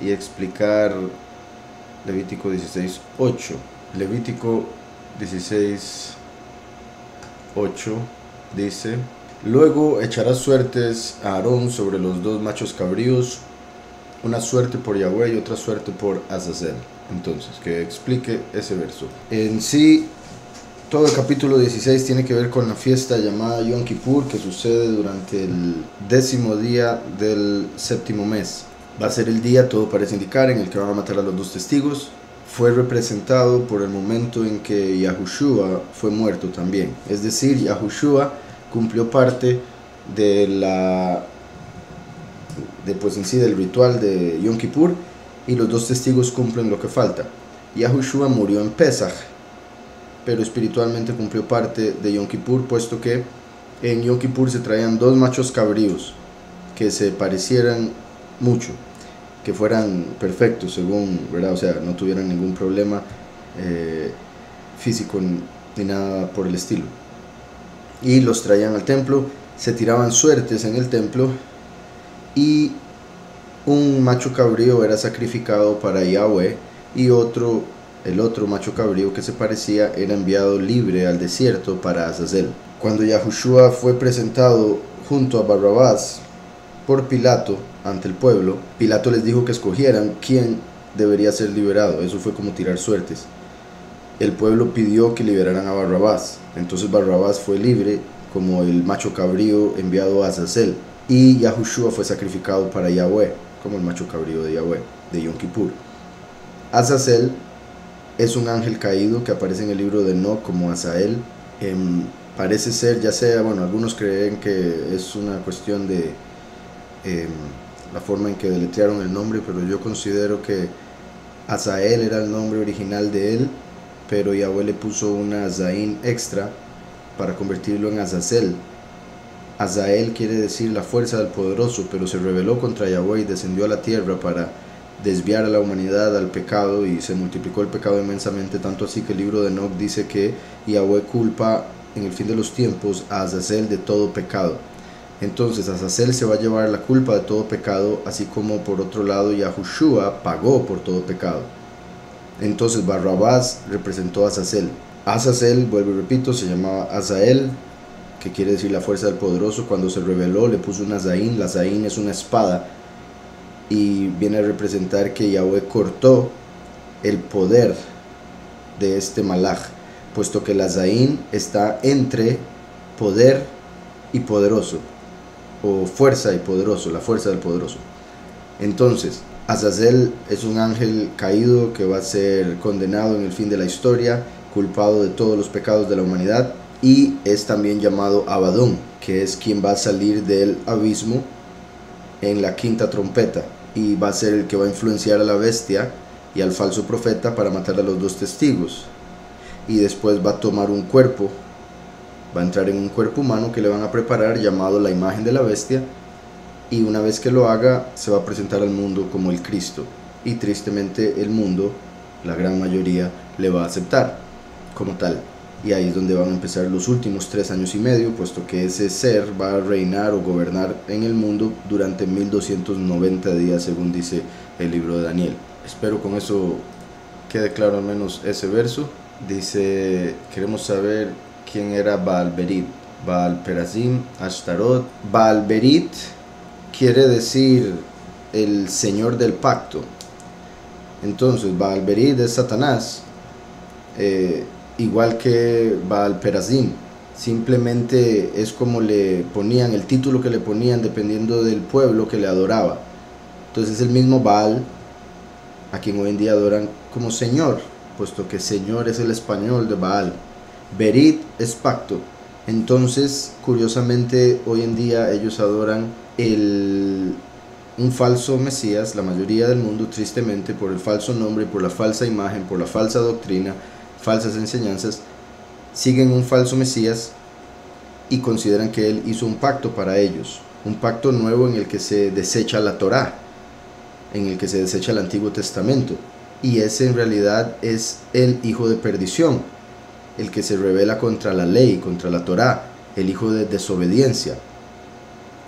y explicar Levítico 16:8. Levítico 16:8 dice: luego echarás suertes a Aarón sobre los dos machos cabríos, una suerte por Yahweh y otra suerte por Azazel. Entonces, que explique ese verso. En sí, todo el capítulo 16 tiene que ver con la fiesta llamada Yom Kippur, que sucede durante el 10º día del 7º mes. Va a ser el día, todo parece indicar, en el que van a matar a los dos testigos. Fue representado por el momento en que Yahushua fue muerto también. Es decir, Yahushua cumplió parte de pues en sí del ritual de Yom Kippur, y los dos testigos cumplen lo que falta. Yahushua murió en Pesach, pero espiritualmente cumplió parte de Yom Kippur, puesto que en Yom Kippur se traían dos machos cabríos que se parecieran mucho, que fueran perfectos según, ¿verdad? O sea, no tuvieran ningún problema físico ni nada por el estilo. Y los traían al templo, se tiraban suertes en el templo, y un macho cabrío era sacrificado para Yahweh, y el otro macho cabrío que se parecía era enviado libre al desierto para Azazel. Cuando Yahushua fue presentado junto a Barrabás por Pilato ante el pueblo, Pilato les dijo que escogieran quién debería ser liberado. Eso fue como tirar suertes. El pueblo pidió que liberaran a Barrabás, entonces Barrabás fue libre como el macho cabrío enviado a Azazel, y Yahushua fue sacrificado para Yahweh como el macho cabrío de Yahweh, de Yom Kippur. Azazel es un ángel caído que aparece en el libro de Enoch como Azael. Parece ser, ya sea, bueno, algunos creen que es una cuestión de la forma en que deletrearon el nombre, pero yo considero que Azael era el nombre original de él, pero Yahweh le puso una Zain extra para convertirlo en Azazel. Azael quiere decir la fuerza del poderoso, pero se rebeló contra Yahweh y descendió a la tierra para desviar a la humanidad al pecado, y se multiplicó el pecado inmensamente, tanto así que el libro de Enoch dice que Yahweh culpa en el fin de los tiempos a Azazel de todo pecado. Entonces Azazel se va a llevar la culpa de todo pecado, así como por otro lado Yahushua pagó por todo pecado. Entonces Barrabás representó a Azazel. Azazel, vuelvo y repito, se llamaba Azael, que quiere decir la fuerza del poderoso. Cuando se rebeló le puso una Zain. La Zain es una espada y viene a representar que Yahweh cortó el poder de este malaj, puesto que la Zain está entre poder y poderoso, o fuerza y poderoso, la fuerza del poderoso. Entonces Azazel es un ángel caído que va a ser condenado en el fin de la historia, culpado de todos los pecados de la humanidad, y es también llamado Abadón, que es quien va a salir del abismo en la quinta trompeta, y va a ser el que va a influenciar a la bestia y al falso profeta para matar a los dos testigos. Y después va a tomar un cuerpo, va a entrar en un cuerpo humano que le van a preparar, llamado la imagen de la bestia, y una vez que lo haga se va a presentar al mundo como el Cristo, y tristemente el mundo, la gran mayoría, le va a aceptar como tal. Y ahí es donde van a empezar los últimos 3 años y medio, puesto que ese ser va a reinar o gobernar en el mundo durante 1290 días, según dice el libro de Daniel. Espero con eso quede claro al menos ese verso. Dice: queremos saber quién era Baal-Berit, Baal-Perazim, Ashtarot. Baal-Berit quiere decir el señor del pacto. Entonces Baal-Berit es Satanás, igual que Baal-Perazim. Simplemente es como le ponían, el título que le ponían dependiendo del pueblo que le adoraba. Entonces es el mismo Baal a quien hoy en día adoran como señor, puesto que señor es el español de Baal. Berit es pacto. Entonces, curiosamente, hoy en día ellos adoran un falso Mesías, la mayoría del mundo, tristemente, por el falso nombre, por la falsa imagen, por la falsa doctrina, falsas enseñanzas, siguen un falso Mesías y consideran que él hizo un pacto para ellos, un pacto nuevo en el que se desecha la Torá, en el que se desecha el Antiguo Testamento, y ese en realidad es el hijo de perdición, el que se rebela contra la ley, contra la Torá, el hijo de desobediencia,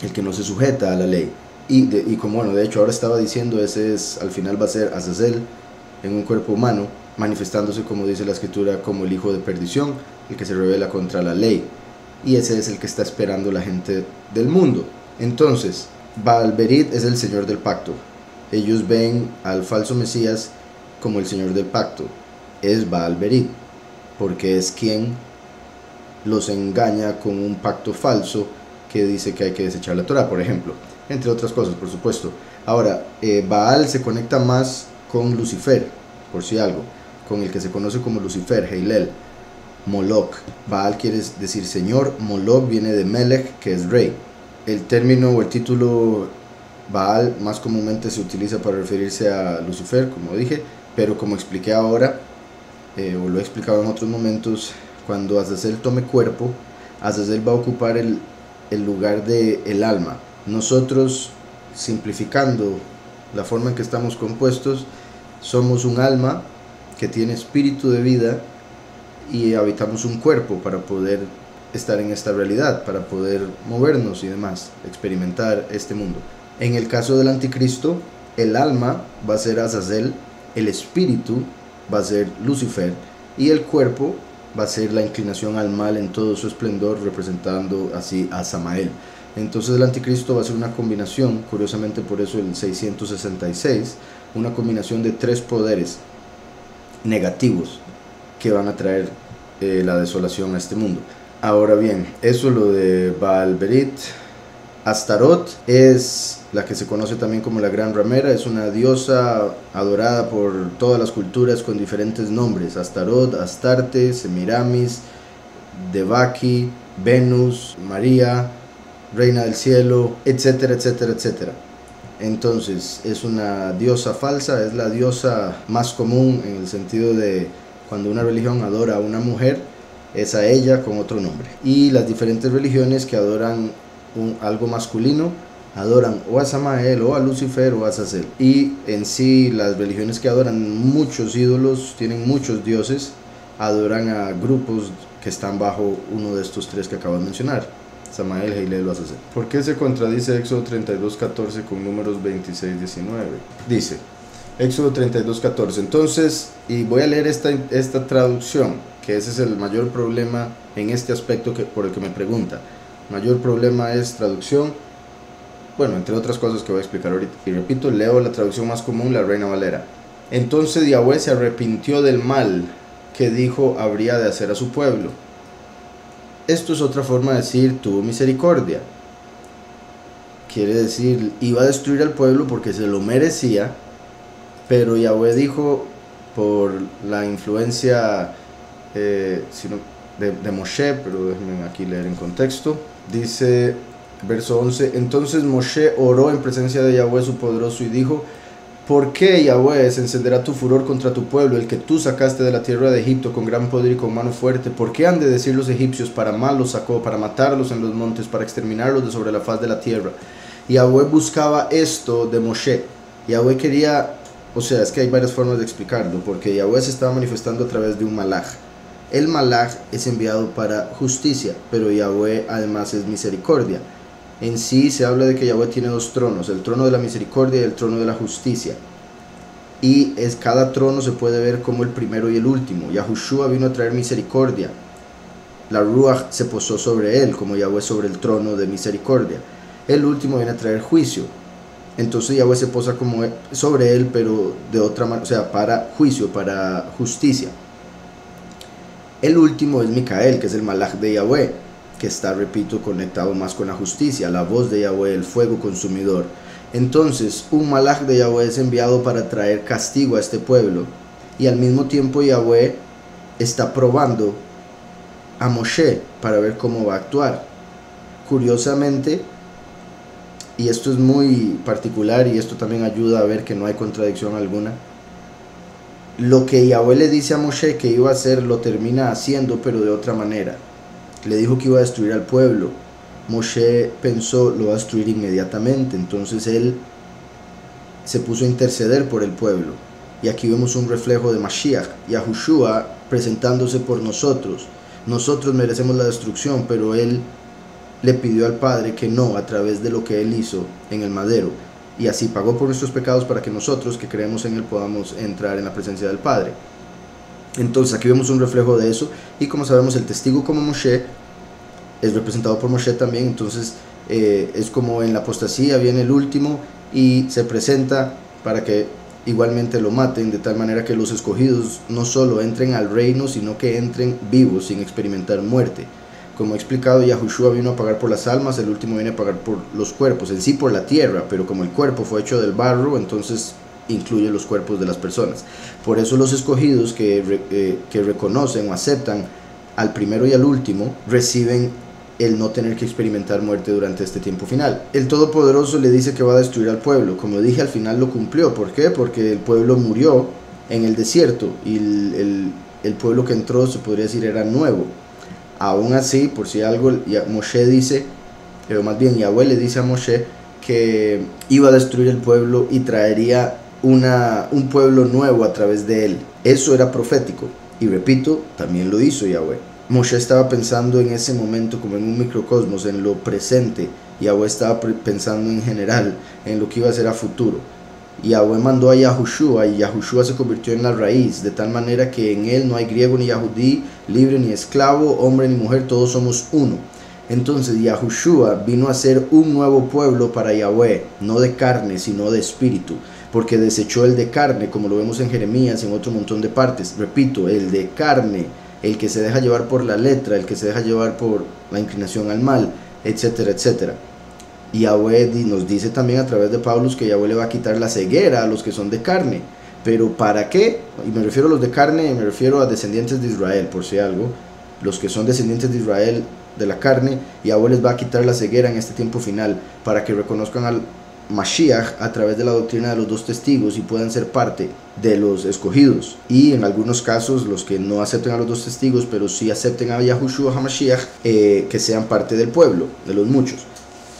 el que no se sujeta a la ley. y como bueno, de hecho ahora estaba diciendo, ese es, al final va a ser Azazel en un cuerpo humano, manifestándose, como dice la escritura, como el hijo de perdición, el que se revela contra la ley, y ese es el que está esperando la gente del mundo. Entonces, Baal-Berit es el señor del pacto. Ellos ven al falso Mesías como el señor del pacto. Es Baal-Berit, porque es quien los engaña con un pacto falso que dice que hay que desechar la Torah, por ejemplo, entre otras cosas, por supuesto. Ahora, Baal se conecta más con Lucifer, por si algo, con el que se conoce como Lucifer, Heilel. Moloch, Baal quiere decir señor, Moloch viene de Melech, que es rey. El término o el título Baal más comúnmente se utiliza para referirse a Lucifer, como dije, pero como expliqué ahora, o lo he explicado en otros momentos, cuando Azazel tome cuerpo, Azazel va a ocupar el lugar del alma. Nosotros, simplificando la forma en que estamos compuestos, somos un alma que tiene espíritu de vida y habitamos un cuerpo para poder estar en esta realidad, para poder movernos y demás, experimentar este mundo. En el caso del anticristo, el alma va a ser Azazel, el espíritu va a ser Lucifer y el cuerpo va a ser la inclinación al mal en todo su esplendor, representando así a Samael. Entonces el anticristo va a ser una combinación, curiosamente por eso el 666, una combinación de tres poderes negativos que van a traer la desolación a este mundo. Ahora bien, eso es lo de Baal-Berit. Astarot es la que se conoce también como la Gran Ramera, es una diosa adorada por todas las culturas con diferentes nombres: Astarot, Astarte, Semiramis, Devaki, Venus, María, Reina del Cielo, etcétera, etcétera, etcétera. Entonces es una diosa falsa, es la diosa más común en el sentido de cuando una religión adora a una mujer, es a ella con otro nombre. Y las diferentes religiones que adoran algo masculino, adoran o a Samael, o a Lucifer, o a Azazel. Y en sí las religiones que adoran muchos ídolos, tienen muchos dioses, adoran a grupos que están bajo uno de estos tres que acabo de mencionar: Samael, Heilel o Azazel. ¿Por qué se contradice Éxodo 32:14 con Números 26:19? Dice Éxodo 32:14. Entonces, y voy a leer esta traducción, que ese es el mayor problema en este aspecto por el que me pregunta. Mayor problema es traducción, bueno, entre otras cosas que voy a explicar ahorita. Y repito, leo la traducción más común, la Reina Valera. Entonces Yahweh se arrepintió del mal que dijo habría de hacer a su pueblo. Esto es otra forma de decir tuvo misericordia. Quiere decir, iba a destruir al pueblo porque se lo merecía, pero Yahweh dijo, por la influencia de Moshe, pero déjenme aquí leer en contexto. Dice, verso 11, entonces Moshe oró en presencia de Yahweh su poderoso y dijo: ¿por qué, Yahweh, se encenderá tu furor contra tu pueblo, el que tú sacaste de la tierra de Egipto con gran poder y con mano fuerte? ¿Por qué han de decir los egipcios, para mal los sacó, para matarlos en los montes, para exterminarlos de sobre la faz de la tierra? Yahweh buscaba esto de Moshe. Yahweh quería, o sea, es que hay varias formas de explicarlo, porque Yahweh se estaba manifestando a través de un malaj. El malaj es enviado para justicia, pero Yahweh además es misericordia. En sí se habla de que Yahweh tiene dos tronos, el trono de la misericordia y el trono de la justicia. Y cada trono se puede ver como el primero y el último. Yahushua vino a traer misericordia. La Ruach se posó sobre él, como Yahweh sobre el trono de misericordia. El último viene a traer juicio. Entonces Yahweh se posa como sobre él, pero de otra manera, o sea, para juicio, para justicia. El último es Micael, que es el malaj de Yahweh, que está, repito, conectado más con la justicia, la voz de Yahweh, el fuego consumidor. Entonces, un malaj de Yahweh es enviado para traer castigo a este pueblo, y al mismo tiempo Yahweh está probando a Moshe para ver cómo va a actuar. Curiosamente, y esto es muy particular, y esto también ayuda a ver que no hay contradicción alguna, lo que Yahweh le dice a Moshe que iba a hacer, lo termina haciendo, pero de otra manera. Le dijo que iba a destruir al pueblo. Moshe pensó, lo va a destruir inmediatamente. Entonces él se puso a interceder por el pueblo. Y aquí vemos un reflejo de Mashiach, Yahushua presentándose por nosotros. Nosotros merecemos la destrucción, pero él le pidió al Padre que no, a través de lo que Él hizo en el madero, y así pagó por nuestros pecados para que nosotros que creemos en Él podamos entrar en la presencia del Padre. Entonces aquí vemos un reflejo de eso, y como sabemos el testigo como Moshe es representado por Moshe también. Entonces es como en la apostasía viene el último y se presenta para que igualmente lo maten, de tal manera que los escogidos no solo entren al reino, sino que entren vivos sin experimentar muerte. Como he explicado, Yahushua vino a pagar por las almas, el último viene a pagar por los cuerpos, en sí por la tierra, pero como el cuerpo fue hecho del barro, entonces incluye los cuerpos de las personas. Por eso los escogidos que reconocen o aceptan al primero y al último, reciben el no tener que experimentar muerte durante este tiempo final. El Todopoderoso le dice que va a destruir al pueblo. Como dije, al final lo cumplió. ¿Por qué? Porque el pueblo murió en el desierto y el pueblo que entró, se podría decir, era nuevo. Aún así, por si algo, Moshe dice, pero más bien Yahweh le dice a Moshe que iba a destruir el pueblo y traería un pueblo nuevo a través de él. Eso era profético. Y repito, también lo hizo Yahweh. Moshe estaba pensando en ese momento como en un microcosmos, en lo presente. Yahweh estaba pensando en general, en lo que iba a ser a futuro. Yahweh mandó a Yahushua y Yahushua se convirtió en la raíz, de tal manera que en él no hay griego ni yahudí, libre ni esclavo, hombre ni mujer, todos somos uno. Entonces Yahushua vino a ser un nuevo pueblo para Yahweh, no de carne, sino de espíritu, porque desechó el de carne, como lo vemos en Jeremías, en otro montón de partes. Repito, el de carne, el que se deja llevar por la letra, el que se deja llevar por la inclinación al mal, etcétera, etcétera. Y Yahweh nos dice también a través de Pablo que Yahweh le va a quitar la ceguera a los que son de carne. ¿Pero para qué? Y me refiero a los de carne, me refiero a descendientes de Israel, por si algo. Los que son descendientes de Israel, de la carne, Yahweh les va a quitar la ceguera en este tiempo final, para que reconozcan al Mashiach a través de la doctrina de los dos testigos y puedan ser parte de los escogidos. Y en algunos casos, los que no acepten a los dos testigos, pero sí acepten a Yahushua HaMashiach, que sean parte del pueblo, de los muchos.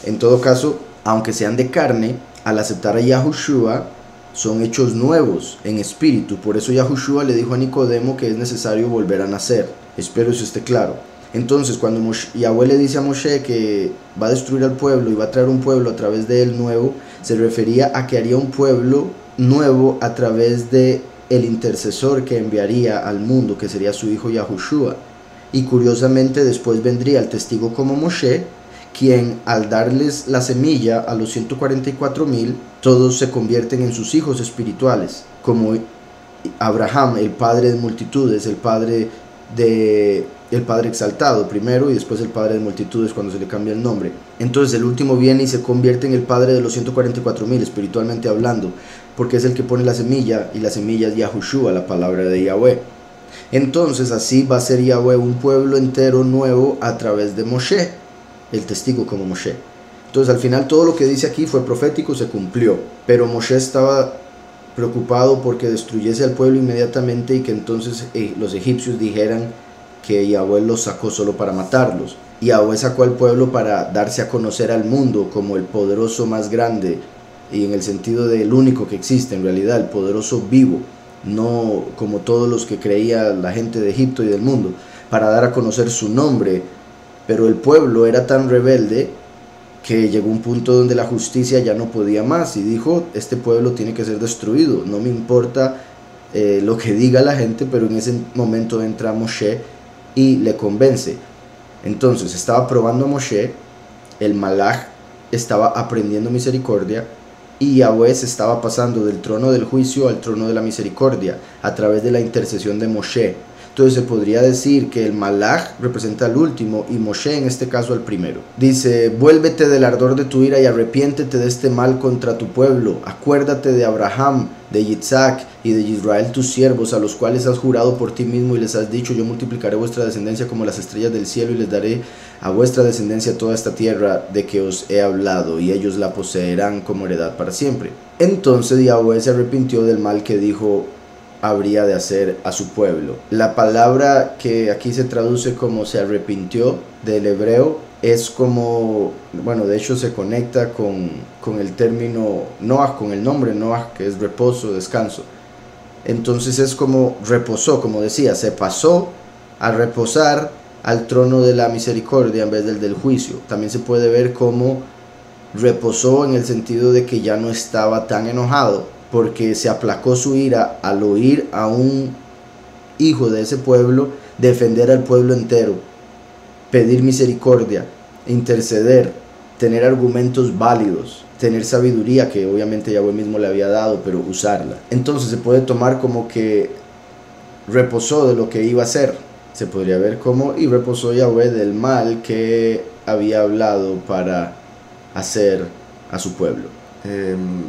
En todo caso, aunque sean de carne, al aceptar a Yahushua, son hechos nuevos en espíritu. Por eso Yahushua le dijo a Nicodemo que es necesario volver a nacer. Espero eso esté claro. Entonces, cuando Yahweh le dice a Moshe que va a destruir al pueblo y va a traer un pueblo a través de él nuevo, se refería a que haría un pueblo nuevo a través de el intercesor que enviaría al mundo, que sería su hijo Yahushua. Y curiosamente después vendría el testigo como Moshe, quien al darles la semilla a los 144,000, todos se convierten en sus hijos espirituales, como Abraham, el padre de multitudes, el padre exaltado primero y después el padre de multitudes cuando se le cambia el nombre. Entonces el último viene y se convierte en el padre de los 144,000 espiritualmente hablando, porque es el que pone la semilla, y la semilla es Yahushua, la palabra de Yahweh. Entonces así va a ser Yahweh un pueblo entero nuevo a través de Moshe, el testigo como Moshe. Entonces al final todo lo que dice aquí fue profético, se cumplió, pero Moshe estaba preocupado porque destruyese al pueblo inmediatamente y que entonces los egipcios dijeran que Yahweh los sacó solo para matarlos. Yahweh sacó al pueblo para darse a conocer al mundo como el poderoso más grande, y en el sentido del único que existe en realidad, el poderoso vivo, no como todos los que creía la gente de Egipto y del mundo, para dar a conocer su nombre. Pero el pueblo era tan rebelde que llegó un punto donde la justicia ya no podía más y dijo: este pueblo tiene que ser destruido, no me importa lo que diga la gente. Pero en ese momento entra Moshe y le convence. Entonces estaba probando a Moshe, el Malach estaba aprendiendo misericordia, y Yahweh se estaba pasando del trono del juicio al trono de la misericordia a través de la intercesión de Moshe. Entonces se podría decir que el Malach representa al último y Moshe en este caso al primero. Dice: vuélvete del ardor de tu ira y arrepiéntete de este mal contra tu pueblo. Acuérdate de Abraham, de Isaac y de Israel tus siervos, a los cuales has jurado por ti mismo y les has dicho: yo multiplicaré vuestra descendencia como las estrellas del cielo y les daré a vuestra descendencia toda esta tierra de que os he hablado, y ellos la poseerán como heredad para siempre. Entonces Yahweh se arrepintió del mal que dijo habría de hacer a su pueblo. La palabra que aquí se traduce como se arrepintió del hebreo es como, bueno, de hecho se conecta con el término Noah, con el nombre Noah, que es reposo, descanso. Entonces es como reposó, como decía, se pasó a reposar al trono de la misericordia en vez del juicio. También se puede ver como reposó en el sentido de que ya no estaba tan enojado, porque se aplacó su ira al oír a un hijo de ese pueblo defender al pueblo entero, pedir misericordia, interceder, tener argumentos válidos, tener sabiduría que obviamente Yahweh mismo le había dado, pero usarla. Entonces se puede tomar como que reposó de lo que iba a hacer. Se podría ver como y reposó Yahweh del mal que había hablado para hacer a su pueblo.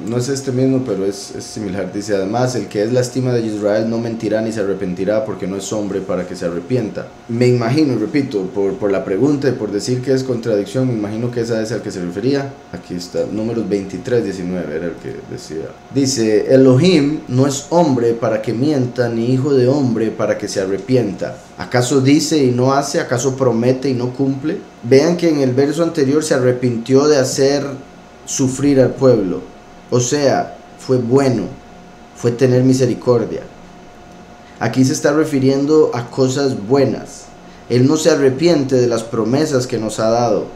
No es este mismo, pero es similar. Dice: además, el que es la estima de Israel no mentirá ni se arrepentirá, porque no es hombre para que se arrepienta. Me imagino, repito, por la pregunta y por decir que es contradicción, me imagino que esa es al que se refería. Aquí está, Números 23:19 era el que decía. Dice: Elohim no es hombre para que mienta, ni hijo de hombre para que se arrepienta. ¿Acaso dice y no hace? ¿Acaso promete y no cumple? Vean que en el verso anterior se arrepintió de hacer sufrir al pueblo, o sea, fue bueno, fue tener misericordia. Aquí se está refiriendo a cosas buenas. Él no se arrepiente de las promesas que nos ha dado.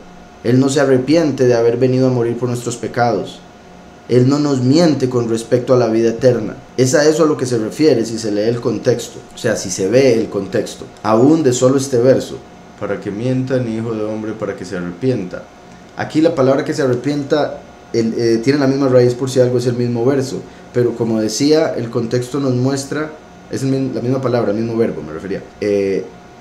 Él no se arrepiente de haber venido a morir por nuestros pecados. Él no nos miente con respecto a la vida eterna. Es a eso a lo que se refiere si se lee el contexto, o sea, si se ve el contexto, aún de solo este verso. Para que mienta, ni hijo de hombre para que se arrepienta. Aquí la palabra que se arrepienta tiene la misma raíz, por si algo es el mismo verso, pero como decía, el contexto nos muestra, es la misma palabra, el mismo verbo me refería,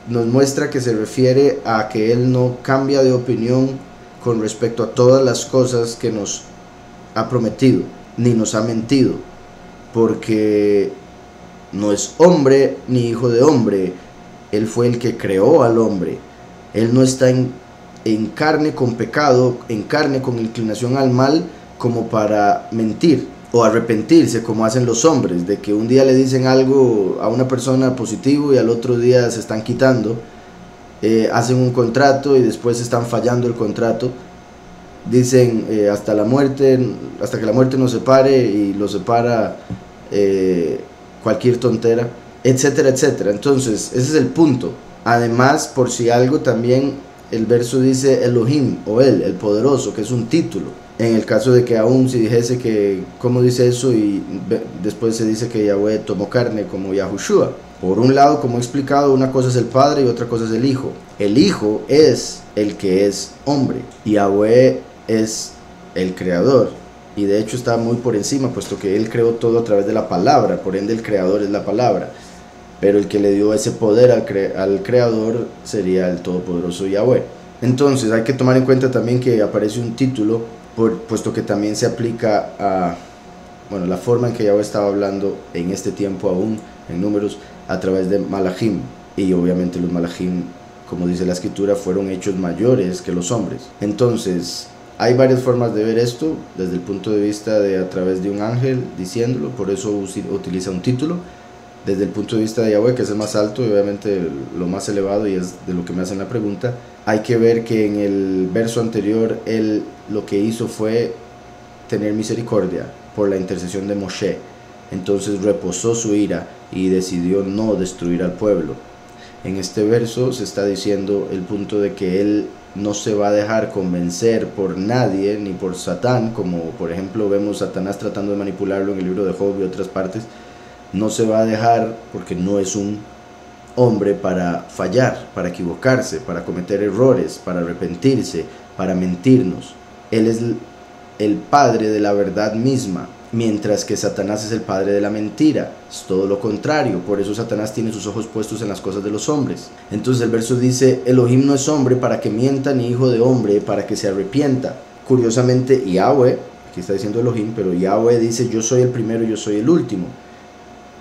nos muestra que se refiere a que él no cambia de opinión con respecto a todas las cosas que nos ha prometido, ni nos ha mentido, porque no es hombre ni hijo de hombre. Él fue el que creó al hombre. Él no está en carne con pecado, en carne con inclinación al mal, como para mentir o arrepentirse como hacen los hombres, de que un día le dicen algo a una persona positivo y al otro día se están quitando, hacen un contrato y después están fallando el contrato, dicen hasta que la muerte nos separe, y lo separa cualquier tontera, etcétera, etcétera. Entonces ese es el punto. Además, por si algo, también el verso dice Elohim, o él, el poderoso, que es un título. En el caso de que aún si dijese que, ¿cómo dice eso? Y después se dice que Yahweh tomó carne como Yahushua. Por un lado, como he explicado, una cosa es el Padre y otra cosa es el Hijo. El Hijo es el que es hombre. Yahweh es el Creador. Y de hecho está muy por encima, puesto que Él creó todo a través de la palabra. Por ende, el Creador es la palabra. Pero el que le dio ese poder al Creador sería el todopoderoso Yahweh. Entonces hay que tomar en cuenta también que aparece un título, puesto que también se aplica a la forma en que Yahweh estaba hablando en este tiempo aún, en Números, a través de Malachim. Y obviamente los Malachim, como dice la escritura, fueron hechos mayores que los hombres. Entonces hay varias formas de ver esto, desde el punto de vista de a través de un ángel diciéndolo, por eso utiliza un título. Desde el punto de vista de Yahweh, que es el más alto y obviamente lo más elevado, y es de lo que me hacen la pregunta, hay que ver que en el verso anterior él lo que hizo fue tener misericordia por la intercesión de Moshe. Entonces reposó su ira y decidió no destruir al pueblo. En este verso se está diciendo el punto de que él no se va a dejar convencer por nadie, ni por Satán, como por ejemplo vemos Satanás tratando de manipularlo en el libro de Job y otras partes. No se va a dejar, porque no es un hombre para fallar, para equivocarse, para cometer errores, para arrepentirse, para mentirnos. Él es el padre de la verdad misma, mientras que Satanás es el padre de la mentira. Es todo lo contrario, por eso Satanás tiene sus ojos puestos en las cosas de los hombres. Entonces el verso dice: Elohim no es hombre para que mienta, ni hijo de hombre para que se arrepienta. Curiosamente, Yahweh, aquí está diciendo Elohim, pero Yahweh dice: yo soy el primero y yo soy el último.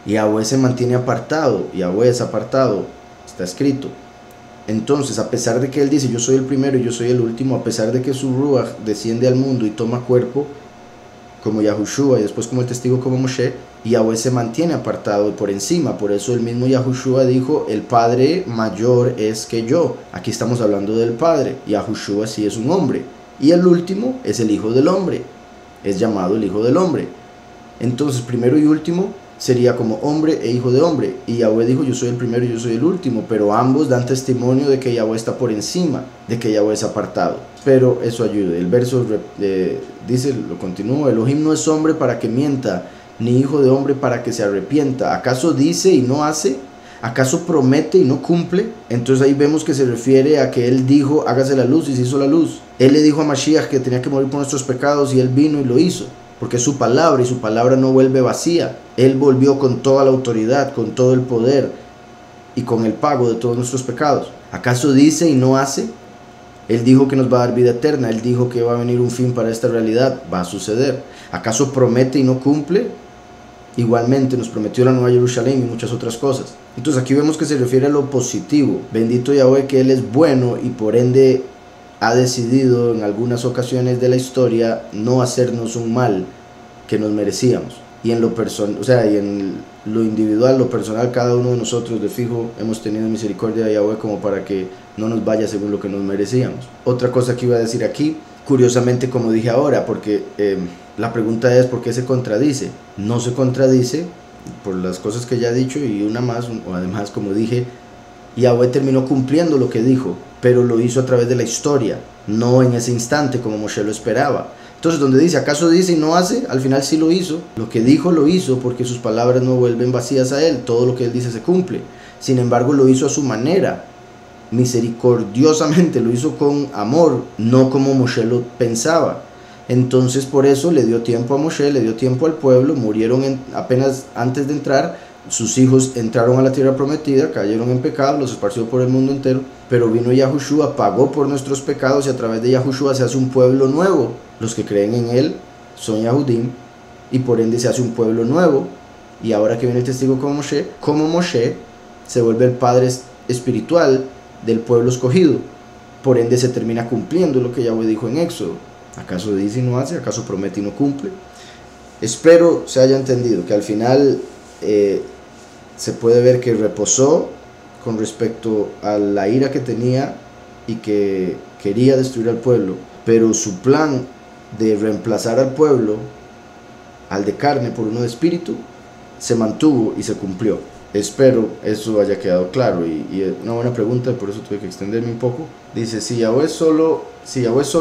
Yahweh se mantiene apartado, Yahweh es apartado, está escrito. Entonces, a pesar de que él dice: yo soy el primero y yo soy el último, a pesar de que su Ruach desciende al mundo y toma cuerpo como Yahushua y después como el testigo como Moshe, Yahweh se mantiene apartado y por encima. Por eso el mismo Yahushua dijo: el Padre mayor es que yo. Aquí estamos hablando del Padre. Yahushua sí es un hombre, y el último es el Hijo del Hombre, es llamado el Hijo del Hombre. Entonces, primero y último, sería como hombre e hijo de hombre. Y Yahweh dijo, yo soy el primero y yo soy el último, pero ambos dan testimonio de que Yahweh está por encima, de que Yahweh es apartado. Pero eso ayuda. El verso dice, lo continúa, Elohim no es hombre para que mienta, ni hijo de hombre para que se arrepienta. ¿Acaso dice y no hace? ¿Acaso promete y no cumple? Entonces ahí vemos que se refiere a que él dijo, hágase la luz, y se hizo la luz. Él le dijo a Mashiach que tenía que morir por nuestros pecados, y él vino y lo hizo, porque es su palabra, y su palabra no vuelve vacía. Él volvió con toda la autoridad, con todo el poder, y con el pago de todos nuestros pecados. ¿Acaso dice y no hace? Él dijo que nos va a dar vida eterna, él dijo que va a venir un fin para esta realidad, va a suceder. ¿Acaso promete y no cumple? Igualmente nos prometió la Nueva Jerusalén y muchas otras cosas. Entonces aquí vemos que se refiere a lo positivo. Bendito Yahweh, que él es bueno, y por ende ha decidido en algunas ocasiones de la historia no hacernos un mal que nos merecíamos. Y en lo personal, o sea, y en lo individual, lo personal, cada uno de nosotros de fijo hemos tenido misericordia de Yahweh como para que no nos vaya según lo que nos merecíamos. Otra cosa que iba a decir aquí, curiosamente, como dije ahora, porque la pregunta es ¿por qué se contradice? No se contradice por las cosas que ya he dicho, y una más, o además, como dije, Yahweh terminó cumpliendo lo que dijo, pero lo hizo a través de la historia, no en ese instante como Moshe lo esperaba. Entonces, donde dice, ¿acaso dice y no hace? Al final sí lo hizo. Lo que dijo lo hizo, porque sus palabras no vuelven vacías a él. Todo lo que él dice se cumple. Sin embargo, lo hizo a su manera, misericordiosamente, lo hizo con amor, no como Moshe lo pensaba. Entonces, por eso le dio tiempo a Moshe, le dio tiempo al pueblo. Murieron apenas antes de entrar. Sus hijos entraron a la tierra prometida, cayeron en pecado, los esparció por el mundo entero. Pero vino Yahushua, pagó por nuestros pecados, y a través de Yahushua se hace un pueblo nuevo. Los que creen en él son Yahudim, y por ende se hace un pueblo nuevo. Y ahora que viene el testigo como Moshe se vuelve el padre espiritual del pueblo escogido. Por ende se termina cumpliendo lo que Yahweh dijo en Éxodo. ¿Acaso dice y no hace? ¿Acaso promete y no cumple? Espero se haya entendido que al final se puede ver que reposó con respecto a la ira que tenía y que quería destruir al pueblo, pero su plan de reemplazar al pueblo, al de carne por uno de espíritu, se mantuvo y se cumplió. Espero eso haya quedado claro, y es una buena pregunta, por eso tuve que extenderme un poco. Dice, si Yahweh solo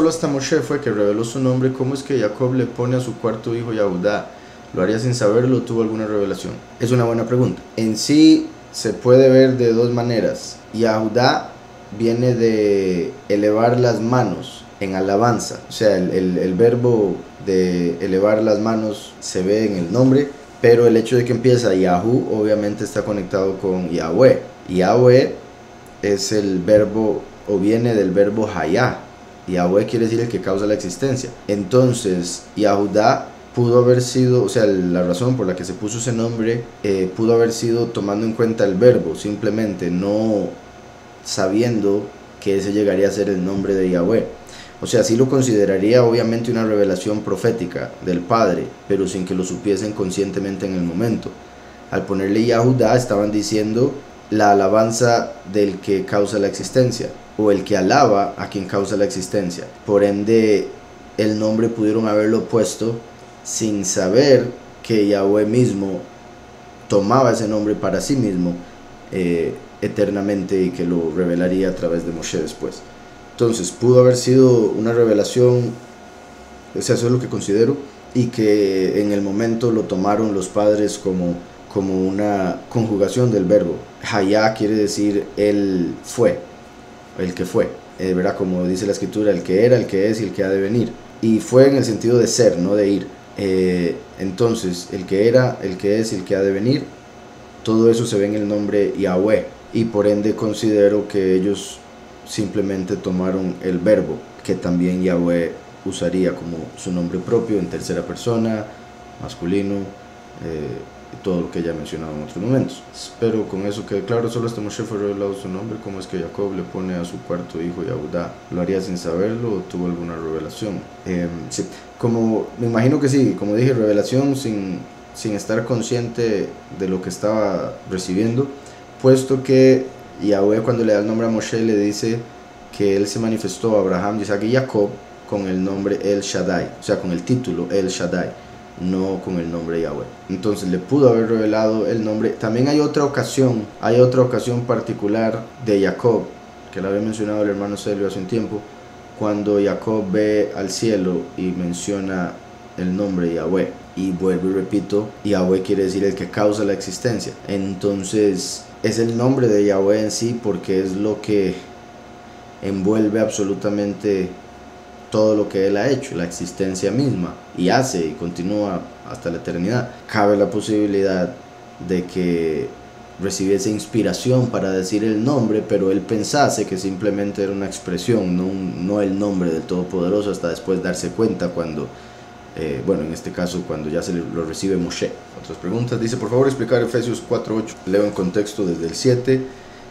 hasta Moshe fue que reveló su nombre, ¿cómo es que Jacob le pone a su cuarto hijo Yahudá? ¿Lo haría sin saberlo o tuvo alguna revelación? Es una buena pregunta. En sí se puede ver de dos maneras. Yahudá viene de elevar las manos en alabanza, o sea, el verbo de elevar las manos se ve en el nombre, pero el hecho de que empieza Yahu obviamente está conectado con Yahweh. Yahweh es el verbo, o viene del verbo Hayah. Yahweh quiere decir el que causa la existencia. Entonces Yahudá pudo haber sido, o sea, la razón por la que se puso ese nombre pudo haber sido tomando en cuenta el verbo, simplemente no sabiendo que ese llegaría a ser el nombre de Yahweh. O sea, sí lo consideraría obviamente una revelación profética del Padre, pero sin que lo supiesen conscientemente en el momento. Al ponerle Yahudá estaban diciendo la alabanza del que causa la existencia, o el que alaba a quien causa la existencia. Por ende, el nombre pudieron haberlo puesto sin saber que Yahweh mismo tomaba ese nombre para sí mismo eternamente, y que lo revelaría a través de Moshe después. Entonces pudo haber sido una revelación, o sea, eso es lo que considero, y que en el momento lo tomaron los padres como una conjugación del verbo. Hayá quiere decir él fue, el que fue, ¿verdad? Como dice la escritura, el que era, el que es y el que ha de venir. Y fue en el sentido de ser, no de ir. Entonces, el que era, el que es y el que ha de venir, todo eso se ve en el nombre Yahweh, y por ende considero que ellos simplemente tomaron el verbo que también Yahweh usaría como su nombre propio en tercera persona, masculino, todo lo que ya he mencionado en otros momentos. Espero con eso quede claro. Solo hasta Moshe fue revelado su nombre. ¿Cómo es que Jacob le pone a su cuarto hijo Yahudá? ¿Lo haría sin saberlo o tuvo alguna revelación? Sí, como me imagino que sí, como dije, revelación sin estar consciente de lo que estaba recibiendo, puesto que Yahweh, cuando le da el nombre a Moshe, le dice que él se manifestó a Abraham, Isaac y Jacob con el nombre El Shaddai, o sea, con el título El Shaddai. no con el nombre Yahweh. Entonces le pudo haber revelado el nombre. También hay otra ocasión particular de Jacob, que lo había mencionado el hermano Celio hace un tiempo, cuando Jacob ve al cielo y menciona el nombre Yahweh. Y vuelvo y repito, Yahweh quiere decir el que causa la existencia. Entonces es el nombre de Yahweh en sí, porque es lo que envuelve absolutamente todo lo que él ha hecho, la existencia misma, y hace y continúa hasta la eternidad. Cabe la posibilidad de que recibiese inspiración para decir el nombre, pero él pensase que simplemente era una expresión, no el nombre del Todopoderoso, hasta después darse cuenta cuando, en este caso, cuando ya se lo recibe Moshe. Otras preguntas. Dice, por favor explicar Efesios 4:8. Leo en contexto desde el 7.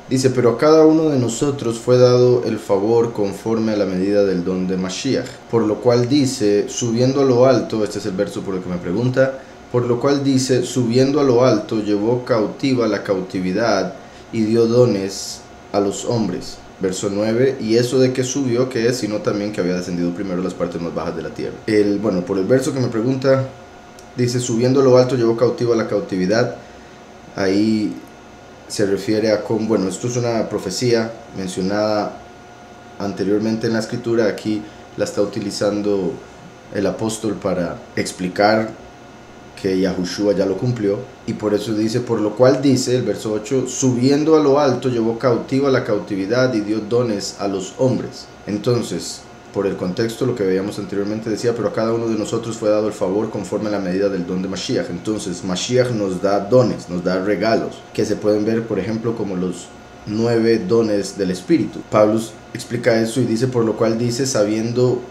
Dice, pero a cada uno de nosotros fue dado el favor conforme a la medida del don de Mashiach. Por lo cual dice, subiendo a lo alto, este es el verso por el que me pregunta, por lo cual dice, subiendo a lo alto, llevó cautiva la cautividad y dio dones a los hombres. Verso 9, y eso de que subió, que es, sino también que había descendido primero a las partes más bajas de la tierra. Por el verso que me pregunta, dice, subiendo a lo alto, llevó cautiva la cautividad. Ahí se refiere a cómo, esto es una profecía mencionada anteriormente en la escritura. Aquí la está utilizando el apóstol para explicar que Yahushua ya lo cumplió, y por eso dice, por lo cual dice, el verso 8, subiendo a lo alto llevó cautiva la cautividad y dio dones a los hombres. Entonces, por el contexto, lo que veíamos anteriormente decía, pero a cada uno de nosotros fue dado el favor conforme a la medida del don de Mashiach. Entonces Mashiach nos da dones, nos da regalos, que se pueden ver, por ejemplo, como los 9 dones del Espíritu. Pablo explica eso y dice, por lo cual dice, subiendo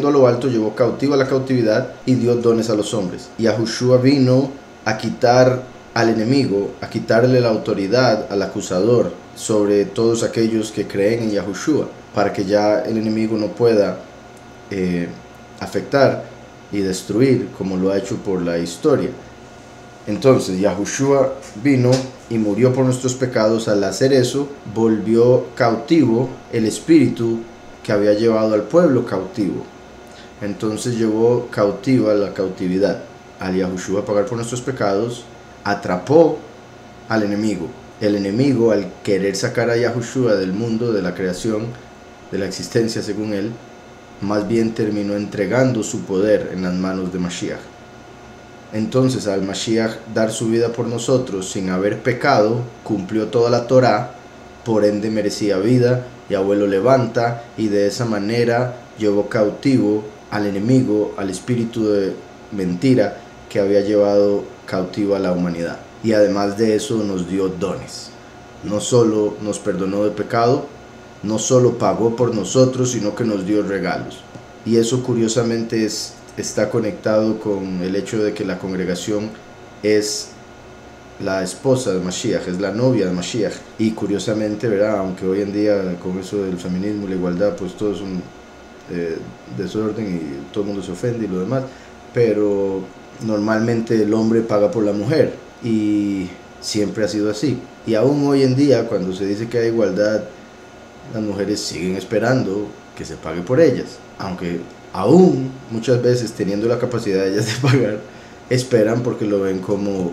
a lo alto llevó cautiva la cautividad y dio dones a los hombres. Y Yahushua vino a quitar al enemigo, a quitarle la autoridad al acusador sobre todos aquellos que creen en Yahushua, para que ya el enemigo no pueda afectar y destruir como lo ha hecho por la historia. Entonces Yahushua vino y murió por nuestros pecados. Al hacer eso, volvió cautivo el espíritu que había llevado al pueblo cautivo. Entonces llevó cautiva la cautividad. Al Yahushua pagar por nuestros pecados, atrapó al enemigo. El enemigo, al querer sacar a Yahushua del mundo, de la creación, de la existencia según él, más bien terminó entregando su poder en las manos de Mashiach. Entonces, al Mashiach dar su vida por nosotros sin haber pecado, cumplió toda la Torá, por ende merecía vida. Yahweh lo levanta y de esa manera llevó cautivo al enemigo, al espíritu de mentira que había llevado cautivo a la humanidad. Y además de eso nos dio dones. No solo nos perdonó de pecado, no solo pagó por nosotros, sino que nos dio regalos. Y eso curiosamente está conectado con el hecho de que la congregación es la esposa de Mashiach, es la novia de Mashiach. Y curiosamente, ¿verdad? Aunque hoy en día con eso del feminismo y la igualdad, pues todo es un desorden y todo el mundo se ofende y lo demás, pero normalmente el hombre paga por la mujer y siempre ha sido así. Y aún hoy en día, cuando se dice que hay igualdad, las mujeres siguen esperando que se pague por ellas, aunque aún muchas veces teniendo la capacidad de ellas de pagar, esperan porque lo ven como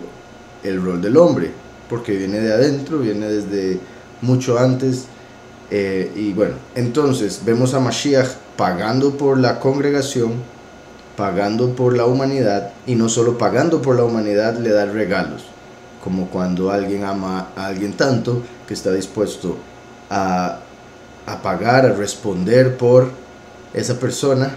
el rol del hombre, porque viene de adentro, viene desde mucho antes. Entonces vemos a Mashiach pagando por la congregación, pagando por la humanidad, y no solo pagando por la humanidad, le da regalos, como cuando alguien ama a alguien tanto que está dispuesto a pagar, a responder por esa persona,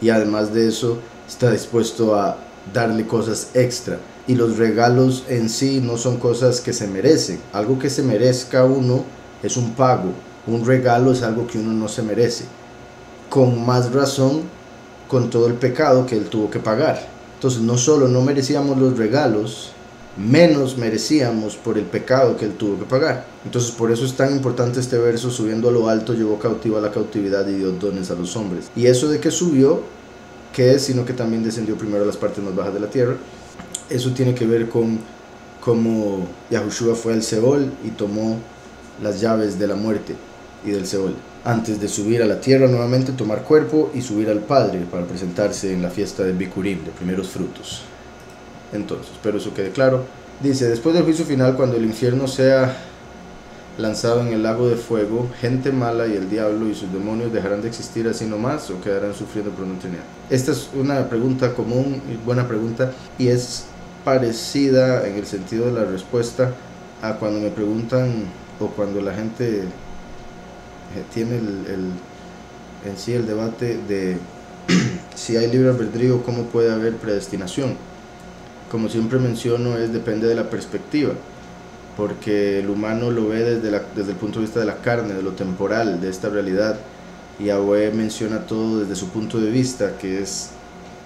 y además de eso está dispuesto a darle cosas extra. Y los regalos en sí no son cosas que se merecen. Algo que se merezca uno es un pago. Un regalo es algo que uno no se merece. Con más razón, con todo el pecado que él tuvo que pagar. Entonces no solo no merecíamos los regalos, menos merecíamos por el pecado que él tuvo que pagar. Entonces por eso es tan importante este verso, subiendo a lo alto llevó cautiva la cautividad y dio dones a los hombres. Y eso de que subió, que es, sino que también descendió primero a las partes más bajas de la tierra. Eso tiene que ver con cómo Yahushua fue al Seol y tomó las llaves de la muerte y del Seol, antes de subir a la tierra nuevamente, tomar cuerpo y subir al Padre para presentarse en la fiesta del Bikurim, de primeros frutos. Entonces, espero eso quede claro. Dice, después del juicio final, cuando el infierno sea lanzado en el lago de fuego, gente mala y el diablo y sus demonios dejarán de existir así nomás o quedarán sufriendo por una eternidad. Esta es una pregunta común y buena pregunta, y es parecida en el sentido de la respuesta a cuando me preguntan o cuando la gente tiene en sí el debate de si hay libre albedrío, cómo puede haber predestinación. Como siempre menciono, depende de la perspectiva, porque el humano lo ve desde el punto de vista de la carne, de lo temporal, de esta realidad, y Yahweh menciona todo desde su punto de vista, que es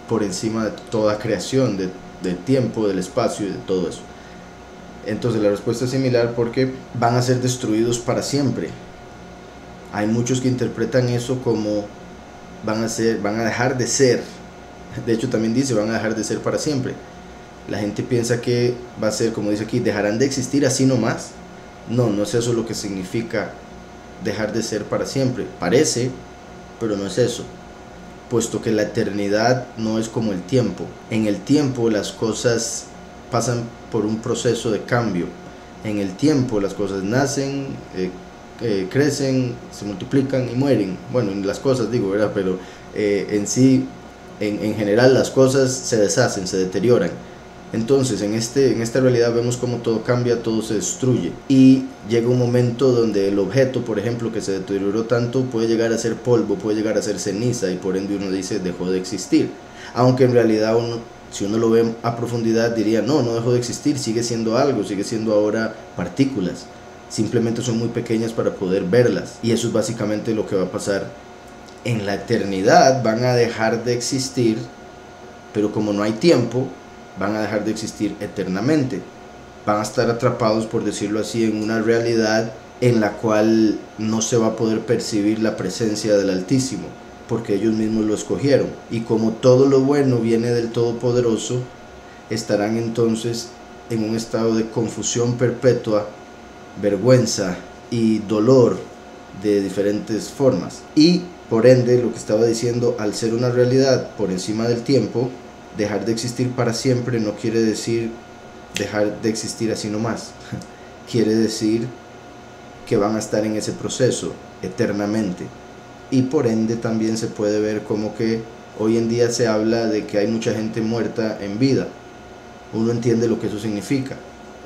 por encima de toda creación, del tiempo, del espacio y de todo eso. Entonces la respuesta es similar, porque van a ser destruidos para siempre. Hay muchos que interpretan eso como van a dejar de ser. De hecho también dice, van a dejar de ser para siempre. La gente piensa que va a ser, como dice aquí, dejarán de existir así nomás. No es eso lo que significa dejar de ser para siempre. Parece, pero no es eso, puesto que la eternidad no es como el tiempo. En el tiempo las cosas pasan por un proceso de cambio. En el tiempo las cosas nacen, crecen, se multiplican y mueren. Bueno, las cosas digo, ¿verdad? Pero en sí, en general las cosas se deshacen, se deterioran. Entonces en esta realidad vemos cómo todo cambia, todo se destruye, y llega un momento donde el objeto, por ejemplo, que se deterioró tanto, puede llegar a ser polvo, puede llegar a ser ceniza, y por ende uno dice dejó de existir, aunque en realidad si uno lo ve a profundidad diría no dejó de existir, sigue siendo algo, sigue siendo ahora partículas, simplemente son muy pequeñas para poder verlas. Y eso es básicamente lo que va a pasar en la eternidad. Van a dejar de existir, pero como no hay tiempo, van a dejar de existir eternamente. Van a estar atrapados, por decirlo así, en una realidad en la cual no se va a poder percibir la presencia del Altísimo, porque ellos mismos lo escogieron. Y como todo lo bueno viene del Todopoderoso, estarán entonces en un estado de confusión perpetua, vergüenza y dolor de diferentes formas. Y por ende, lo que estaba diciendo, al ser una realidad por encima del tiempo, dejar de existir para siempre no quiere decir dejar de existir así nomás. Quiere decir que van a estar en ese proceso eternamente. Y por ende también se puede ver como que hoy en día se habla de que hay mucha gente muerta en vida. Uno entiende lo que eso significa,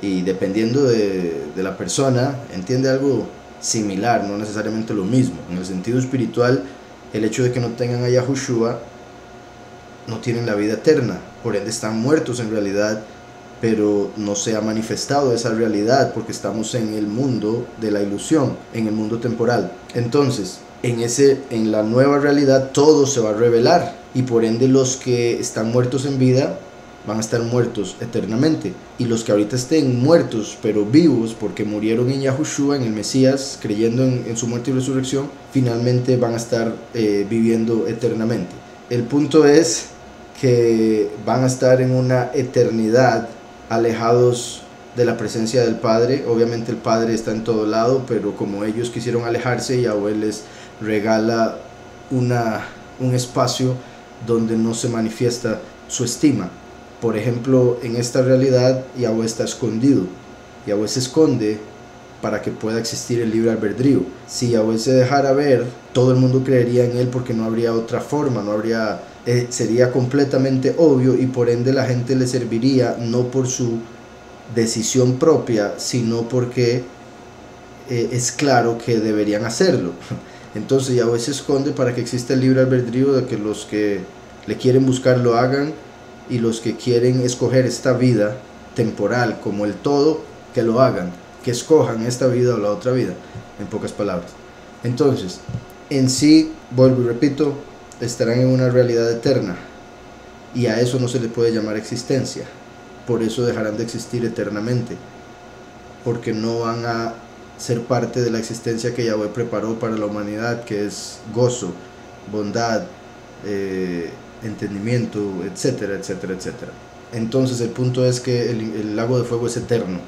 y dependiendo de la persona entiende algo similar, no necesariamente lo mismo. En el sentido espiritual, el hecho de que no tengan a Yahushua, no tienen la vida eterna, por ende están muertos en realidad, pero no se ha manifestado esa realidad porque estamos en el mundo de la ilusión, en el mundo temporal. Entonces en la nueva realidad todo se va a revelar, y por ende los que están muertos en vida van a estar muertos eternamente, y los que ahorita estén muertos pero vivos porque murieron en Yahushua, en el Mesías, creyendo en su muerte y resurrección, finalmente van a estar viviendo eternamente. El punto es que van a estar en una eternidad alejados de la presencia del Padre. Obviamente el Padre está en todo lado, pero como ellos quisieron alejarse, Yahweh les regala un espacio donde no se manifiesta su estima. Por ejemplo, en esta realidad Yahweh está escondido. Yahweh se esconde para que pueda existir el libre albedrío. Si Yahweh se dejara ver, todo el mundo creería en él, porque no habría otra forma, sería completamente obvio, y por ende la gente le serviría no por su decisión propia, sino porque es claro que deberían hacerlo. Entonces Yahweh se esconde para que exista el libre albedrío, de que los que le quieren buscar lo hagan, y los que quieren escoger esta vida temporal como el todo, que lo hagan, que escojan esta vida o la otra vida, en pocas palabras. Entonces, en sí, vuelvo y repito, estarán en una realidad eterna, y a eso no se le puede llamar existencia. Por eso dejarán de existir eternamente, porque no van a ser parte de la existencia que Yahweh preparó para la humanidad, que es gozo, bondad, entendimiento, etcétera, etcétera, etcétera. Entonces el punto es que el lago de fuego es eterno,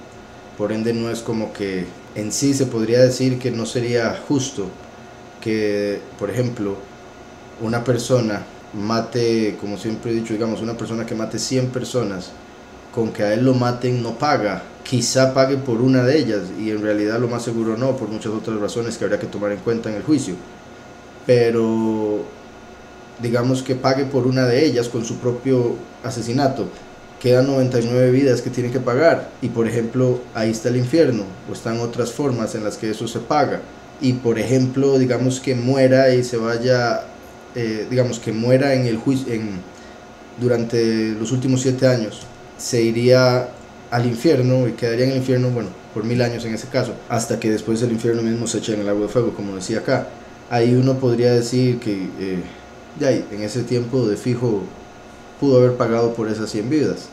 por ende no es como que en sí se podría decir que no sería justo que, por ejemplo, una persona mate, como siempre he dicho, digamos, una persona que mate 100 personas, con que a él lo maten no paga, quizá pague por una de ellas, y en realidad lo más seguro no, por muchas otras razones que habría que tomar en cuenta en el juicio, pero digamos que pague por una de ellas con su propio asesinato, quedan 99 vidas que tiene que pagar, y por ejemplo ahí está el infierno, o están otras formas en las que eso se paga, y por ejemplo digamos que muera y se vaya, digamos que muera en el juicio, durante los últimos 7 años, se iría al infierno y quedaría en el infierno, bueno, por 1000 años en ese caso, hasta que después el infierno mismo se eche en el agua de fuego, como decía acá. Ahí uno podría decir que ya en ese tiempo de fijo pudo haber pagado por esas 100 vidas,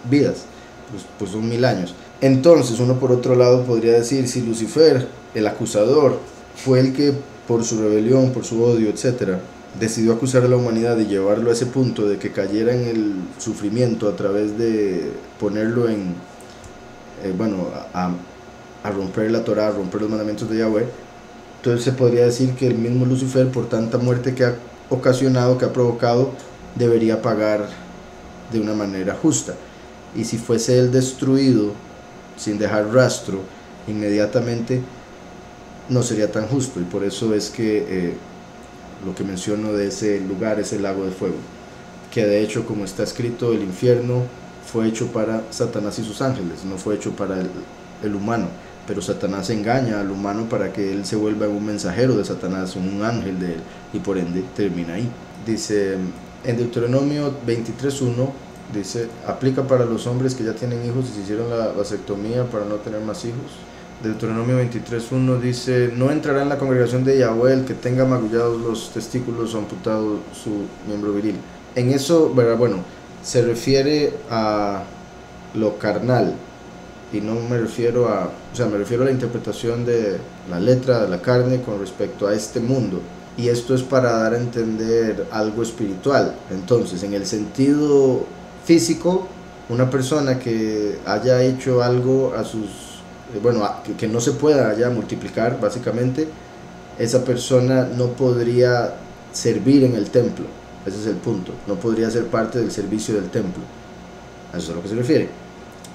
pues son 1000 años. Entonces uno por otro lado podría decir, si Lucifer, el acusador, fue el que por su rebelión, por su odio, etcétera, decidió acusar a la humanidad y llevarlo a ese punto de que cayera en el sufrimiento a través de ponerlo en, bueno, a romper la Torah, a romper los mandamientos de Yahweh, entonces se podría decir que el mismo Lucifer, por tanta muerte que ha ocasionado, que ha provocado, debería pagar de una manera justa. Y si fuese él destruido sin dejar rastro inmediatamente, no sería tan justo, y por eso es que lo que menciono de ese lugar es el lago de fuego, que de hecho, como está escrito, el infierno fue hecho para Satanás y sus ángeles, no fue hecho para el humano, pero Satanás engaña al humano para que él se vuelva un mensajero de Satanás, un ángel de él, y por ende termina ahí. Dice en Deuteronomio 23:1, dice, aplica para los hombres que ya tienen hijos y se hicieron la vasectomía para no tener más hijos. Deuteronomio 23:1 dice, no entrará en la congregación de Yahweh el que tenga magullados los testículos o amputado su miembro viril. En eso, bueno, se refiere a lo carnal, y no me refiero a, o sea, me refiero a la interpretación de la letra de la carne con respecto a este mundo, y esto es para dar a entender algo espiritual. Entonces, en el sentido físico, una persona que haya hecho algo a sus, bueno, que no se pueda ya multiplicar, básicamente, esa persona no podría servir en el templo. Ese es el punto, no podría ser parte del servicio del templo. A eso es a lo que se refiere.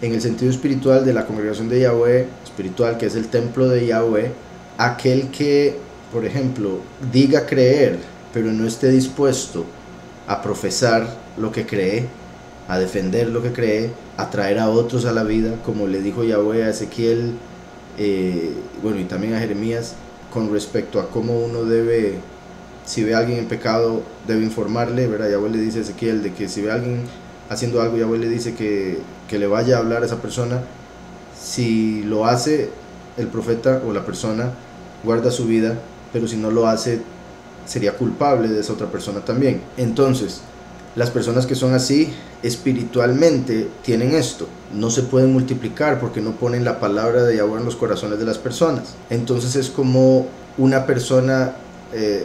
En el sentido espiritual de la congregación de Yahweh, espiritual, que es el templo de Yahweh, aquel que, por ejemplo, diga creer, pero no esté dispuesto a profesar lo que cree, a defender lo que cree, a traer a otros a la vida, como le dijo Yahweh a Ezequiel, bueno, y también a Jeremías, con respecto a cómo uno debe, si ve a alguien en pecado, debe informarle, ¿verdad? Yahweh le dice a Ezequiel de que si ve a alguien haciendo algo, Yahweh le dice que le vaya a hablar a esa persona. Si lo hace, el profeta o la persona guarda su vida, pero si no lo hace, sería culpable de esa otra persona también. Entonces, las personas que son así, espiritualmente, tienen esto. No se pueden multiplicar porque no ponen la palabra de Yahweh en los corazones de las personas. Entonces es como una persona,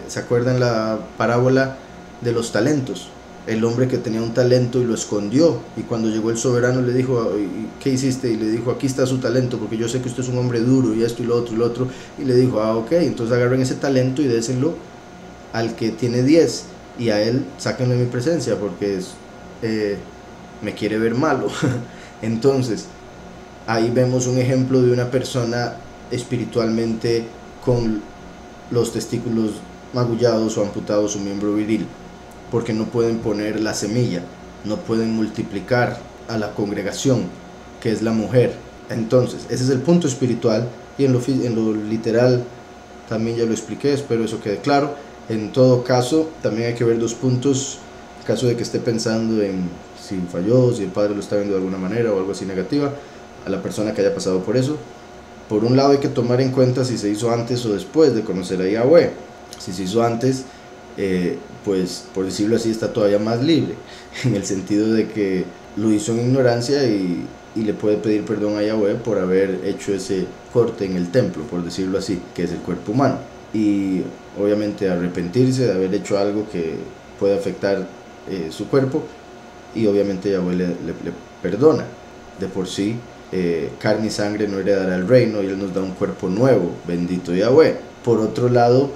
¿se acuerdan la parábola de los talentos? El hombre que tenía un talento y lo escondió, y cuando llegó el soberano le dijo, ¿qué hiciste? Y le dijo, aquí está su talento, porque yo sé que usted es un hombre duro, y esto y lo otro y lo otro. Y le dijo, ok, entonces agarren ese talento y désenlo al que tiene 10, y a él sáquenlo de mi presencia, porque me quiere ver malo. Entonces ahí vemos un ejemplo de una persona espiritualmente con los testículos magullados o amputados su miembro viril, porque no pueden poner la semilla, no pueden multiplicar a la congregación, que es la mujer. Entonces ese es el punto espiritual, y en lo literal también ya lo expliqué, espero eso quede claro. En todo caso, también hay que ver 2 puntos, en caso de que esté pensando en si falló, si el padre lo está viendo de alguna manera o algo así negativa, a la persona que haya pasado por eso. Por un lado hay que tomar en cuenta si se hizo antes o después de conocer a Yahweh. Si se hizo antes, pues por decirlo así, está todavía más libre, en el sentido de que lo hizo en ignorancia, y le puede pedir perdón a Yahweh por haber hecho ese corte en el templo, por decirlo así, que es el cuerpo humano, y obviamente arrepentirse de haber hecho algo que puede afectar su cuerpo, y obviamente Yahweh le perdona. De por sí, carne y sangre no heredará el reino, y él nos da un cuerpo nuevo, bendito Yahweh. Por otro lado,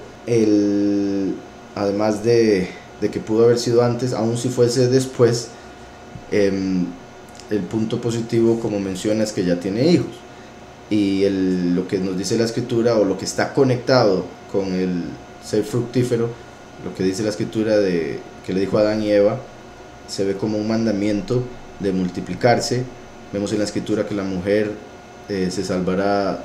además de que pudo haber sido antes, aun si fuese después, el punto positivo, como menciona, es que ya tiene hijos. Y lo que nos dice la escritura, o lo que está conectado con el ser fructífero, lo que dice la escritura que le dijo a Adán y Eva, se ve como un mandamiento de multiplicarse. Vemos en la escritura que la mujer se salvará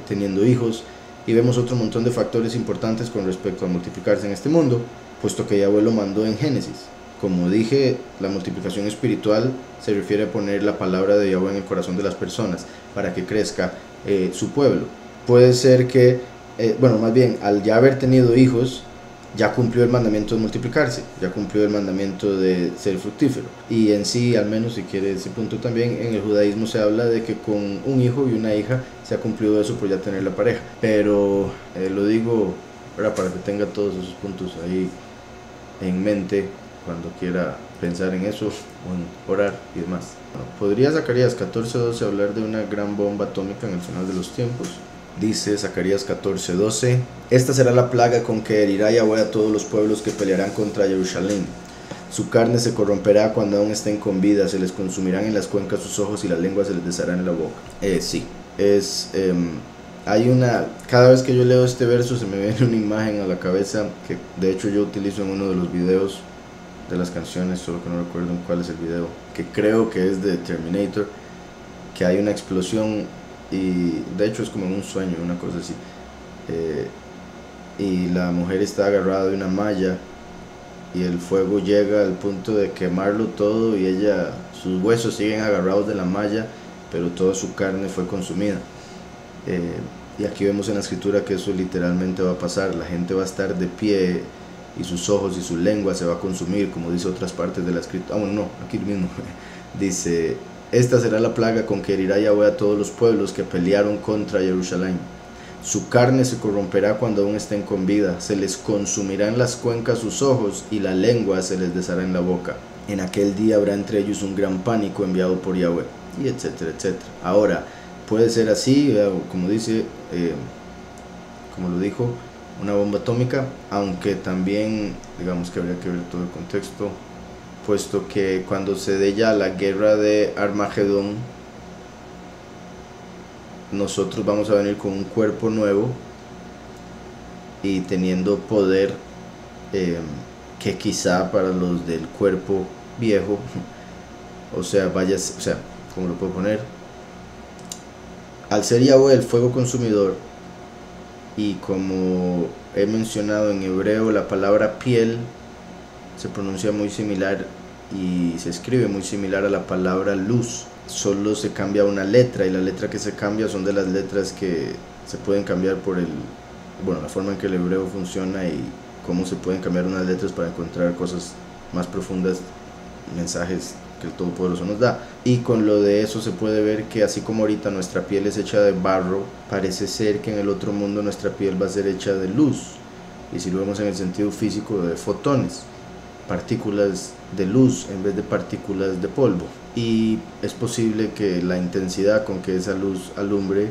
teniendo hijos, y vemos otro montón de factores importantes con respecto a multiplicarse en este mundo, puesto que Yahweh lo mandó en Génesis. Como dije, la multiplicación espiritual se refiere a poner la palabra de Yahweh en el corazón de las personas para que crezca su pueblo. Puede ser que, más bien, al ya haber tenido hijos, ya cumplió el mandamiento de multiplicarse, ya cumplió el mandamiento de ser fructífero. Y en sí, al menos si quiere ese punto también, en el judaísmo se habla de que con un hijo y una hija se ha cumplido eso por ya tener la pareja. Pero lo digo para que tenga todos esos puntos ahí en mente cuando quiera pensar en eso, o en orar y demás. Bueno, ¿podría Zacarías 14:12 hablar de una gran bomba atómica en el final de los tiempos? Dice Zacarías 14:12: esta será la plaga con que herirá Yahweh a todos los pueblos que pelearán contra Jerusalén. Su carne se corromperá cuando aún estén con vida, se les consumirán en las cuencas sus ojos y la lengua se les deshará en la boca. Sí, hay cada vez que yo leo este verso se me viene una imagen a la cabeza que de hecho yo utilizo en uno de los videos de las canciones, solo que no recuerdo en cuál es el video, que creo que es de Terminator, que hay una explosión y de hecho es como en un sueño, una cosa así, y la mujer está agarrada de una malla y el fuego llega al punto de quemarlo todo y sus huesos siguen agarrados de la malla, pero toda su carne fue consumida. Y aquí vemos en la escritura que eso literalmente va a pasar. La gente va a estar de pie y sus ojos y su lengua se va a consumir, como dice otras partes de la escritura. Aquí mismo dice: esta será la plaga con que herirá Yahweh a todos los pueblos que pelearon contra Jerusalén. Su carne se corromperá cuando aún estén con vida, se les consumirá en las cuencas sus ojos y la lengua se les deshará en la boca. En aquel día habrá entre ellos un gran pánico enviado por Yahweh, y etcétera, etcétera. Ahora, puede ser así, como dice, como lo dijo, una bomba atómica, aunque también digamos que habría que ver todo el contexto, puesto que cuando se dé ya la guerra de Armagedón, nosotros vamos a venir con un cuerpo nuevo y teniendo poder que quizá para los del cuerpo viejo, ¿cómo lo puedo poner? Al ser Yahweh el fuego consumidor, y como he mencionado en hebreo, la palabra piel se pronuncia muy similar y se escribe muy similar a la palabra luz, solo se cambia una letra, y la letra que se cambia son de las letras que se pueden cambiar por la forma en que el hebreo funciona y cómo se pueden cambiar unas letras para encontrar cosas más profundas, mensajes que el Todopoderoso nos da. Y con lo de eso se puede ver que así como ahorita nuestra piel es hecha de barro, parece ser que en el otro mundo nuestra piel va a ser hecha de luz, y si lo vemos en el sentido físico, de fotones, partículas de luz en vez de partículas de polvo. Y es posible que la intensidad con que esa luz alumbre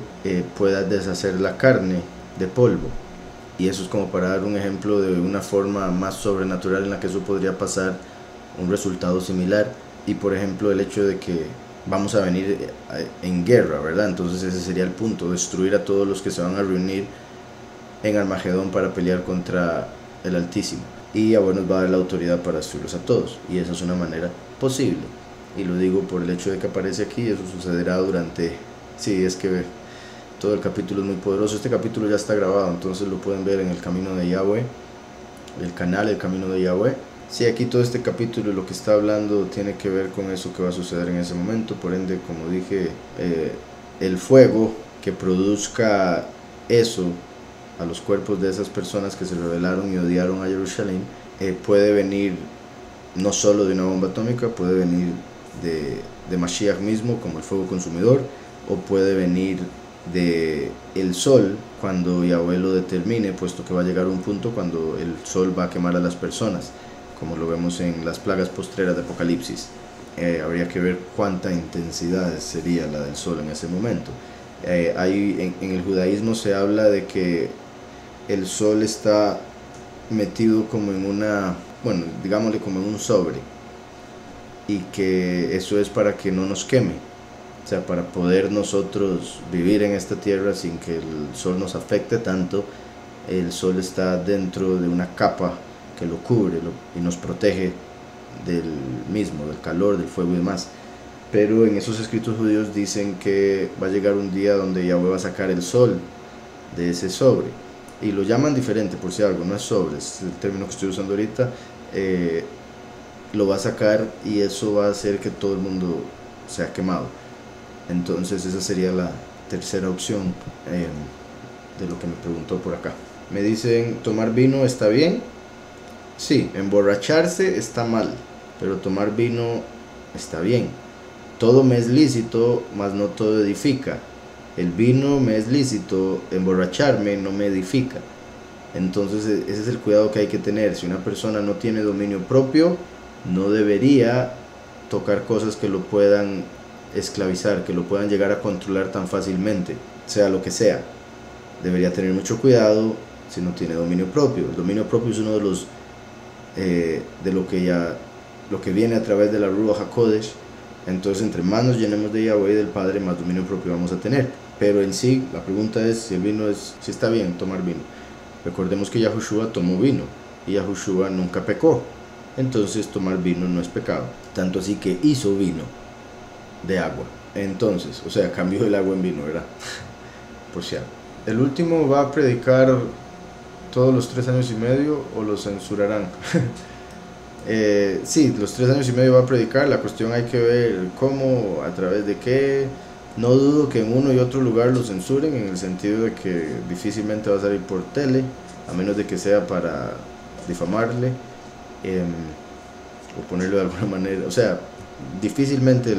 pueda deshacer la carne de polvo, y eso es como para dar un ejemplo de una forma más sobrenatural en la que eso podría pasar, un resultado similar. Y por ejemplo el hecho de que vamos a venir en guerra, ¿verdad? Entonces ese sería el punto: destruir a todos los que se van a reunir en Armagedón para pelear contra el Altísimo, y Yahweh nos va a dar la autoridad para destruirlos a todos, y esa es una manera posible, y lo digo por el hecho de que aparece aquí. Eso sucederá es que todo el capítulo es muy poderoso. Este capítulo ya está grabado, entonces lo pueden ver en el Camino de Yahweh, el canal El Camino de Yahweh. Sí, aquí todo este capítulo lo que está hablando tiene que ver con eso que va a suceder en ese momento. Por ende, como dije, el fuego que produzca eso a los cuerpos de esas personas que se rebelaron y odiaron a Jerusalén, puede venir no solo de una bomba atómica, puede venir de Mashiach mismo como el fuego consumidor, o puede venir de el sol cuando Yahweh lo determine, puesto que va a llegar un punto cuando el sol va a quemar a las personas, como lo vemos en las plagas postreras de Apocalipsis. Habría que ver cuánta intensidad sería la del sol en ese momento. En el judaísmo se habla de que el sol está metido como en una, bueno, digámosle como en un sobre, y que eso es para que no nos queme, o sea, para poder nosotros vivir en esta tierra sin que el sol nos afecte tanto. El sol está dentro de una capa que lo cubre y nos protege del mismo, del calor, del fuego y demás. Pero en esos escritos judíos dicen que va a llegar un día donde Yahweh va a sacar el sol de ese sobre, y lo llaman diferente, por si algo, no es sobre, es el término que estoy usando ahorita. Lo va a sacar y eso va a hacer que todo el mundo sea quemado. Entonces esa sería la tercera opción de lo que me preguntó por acá. Me dicen, ¿tomar vino está bien? Sí, emborracharse está mal, pero tomar vino está bien. Todo me es lícito, mas no todo edifica. El vino me es lícito, emborracharme no me edifica. Entonces ese es el cuidado que hay que tener. Si una persona no tiene dominio propio, no debería tocar cosas que lo puedan esclavizar, que lo puedan llegar a controlar tan fácilmente, sea lo que sea. Debería tener mucho cuidado si no tiene dominio propio. El dominio propio es uno de los de lo que viene a través de la Ruach HaKodesh. Entonces, entre más nos llenemos de Yahweh y del Padre, más dominio propio vamos a tener. Pero en sí, la pregunta es si el vino si está bien tomar vino. Recordemos que Yahushua tomó vino y Yahushua nunca pecó. Entonces, tomar vino no es pecado. Tanto así que hizo vino de agua. Entonces, o sea, cambió el agua en vino, ¿verdad? Por si algo. El último va a predicar todos los 3 años y medio o lo censurarán. Sí, los 3 años y medio va a predicar. La cuestión hay que ver cómo, a través de qué. No dudo que en uno y otro lugar lo censuren, en el sentido de que difícilmente va a salir por tele, a menos de que sea para difamarle o ponerlo de alguna manera. O sea, difícilmente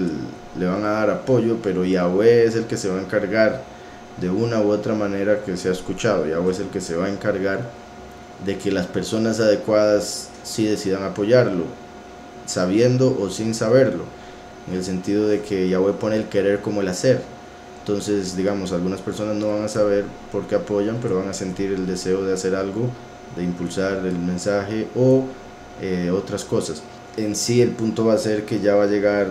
le van a dar apoyo, pero Yahweh es el que se va a encargar de una u otra manera que sea escuchado. Yahweh es el que se va a encargar de que las personas adecuadas sí decidan apoyarlo, sabiendo o sin saberlo, en el sentido de que Yahweh pone el querer como el hacer. Entonces, digamos, algunas personas no van a saber por qué apoyan, pero van a sentir el deseo de hacer algo, de impulsar el mensaje o otras cosas. En sí, el punto va a ser que ya va a llegar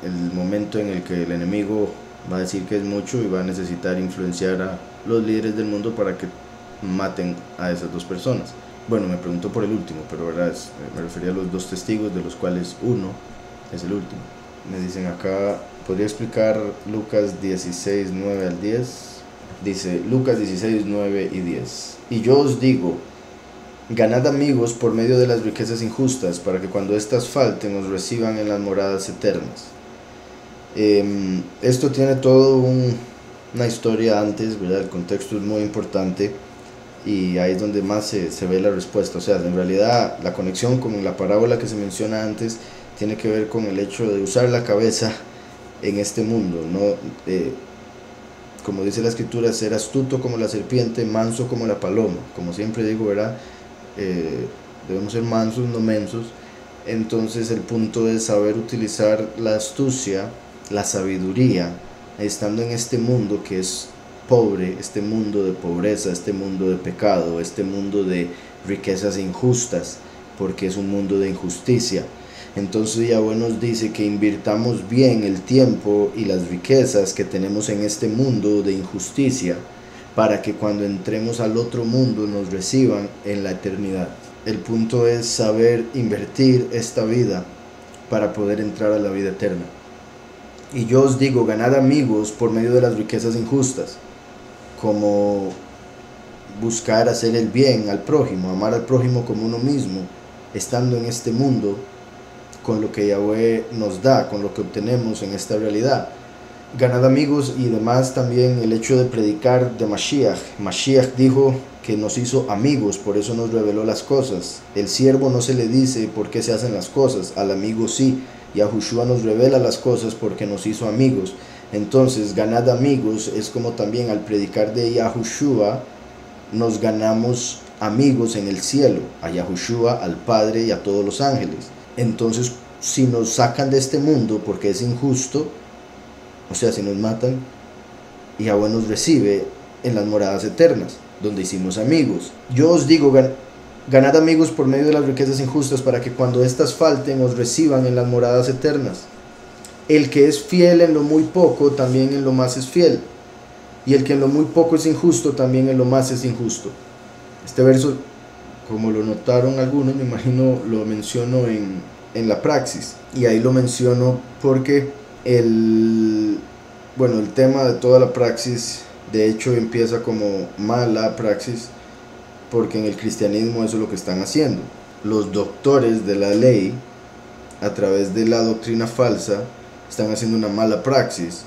el momento en el que el enemigo va a decir que es mucho y va a necesitar influenciar a los líderes del mundo para que maten a esas dos personas. Bueno, me preguntó por el último, pero verdad me refería a los 2 testigos, de los cuales uno es el último. Me dicen acá, ¿podría explicar Lucas 16, 9 al 10? Dice Lucas 16, 9 y 10. Y yo os digo, ganad amigos por medio de las riquezas injustas, para que cuando éstas falten os reciban en las moradas eternas. Esto tiene todo una historia antes, ¿verdad? El contexto es muy importante y ahí es donde más se ve la respuesta. O sea, en realidad la conexión con la parábola que se menciona antes tiene que ver con el hecho de usar la cabeza en este mundo, ¿no? Como dice la escritura, ser astuto como la serpiente, manso como la paloma. Como siempre digo, ¿verdad? Debemos ser mansos, no mensos. Entonces el punto es saber utilizar la astucia, la sabiduría, estando en este mundo que es pobre, este mundo de pobreza, este mundo de pecado, este mundo de riquezas injustas, porque es un mundo de injusticia. Entonces Yahweh nos dice que invirtamos bien el tiempo y las riquezas que tenemos en este mundo de injusticia, para que cuando entremos al otro mundo nos reciban en la eternidad. El punto es saber invertir esta vida para poder entrar a la vida eterna. Y yo os digo, ganad amigos por medio de las riquezas injustas, como buscar hacer el bien al prójimo, amar al prójimo como uno mismo, estando en este mundo, con lo que Yahweh nos da, con lo que obtenemos en esta realidad. Ganad amigos, y además también el hecho de predicar de Mashiach. Mashiach dijo que nos hizo amigos, por eso nos reveló las cosas. El siervo no se le dice por qué se hacen las cosas, al amigo sí. Yahushua nos revela las cosas porque nos hizo amigos. Entonces, ganad amigos es como también al predicar de Yahushua nos ganamos amigos en el cielo, a Yahushua, al Padre y a todos los ángeles. Entonces, si nos sacan de este mundo porque es injusto, o sea, si nos matan, Yahweh nos recibe en las moradas eternas, donde hicimos amigos. Yo os digo, ganad amigos por medio de las riquezas injustas, para que cuando éstas falten os reciban en las moradas eternas. El que es fiel en lo muy poco, también en lo más es fiel. Y el que en lo muy poco es injusto, también en lo más es injusto. Este verso, como lo notaron algunos, me imagino lo menciono en la praxis. Y ahí lo menciono porque el tema de toda la praxis, de hecho, empieza como mala praxis, porque en el cristianismo eso es lo que están haciendo. Los doctores de la ley, a través de la doctrina falsa, están haciendo una mala praxis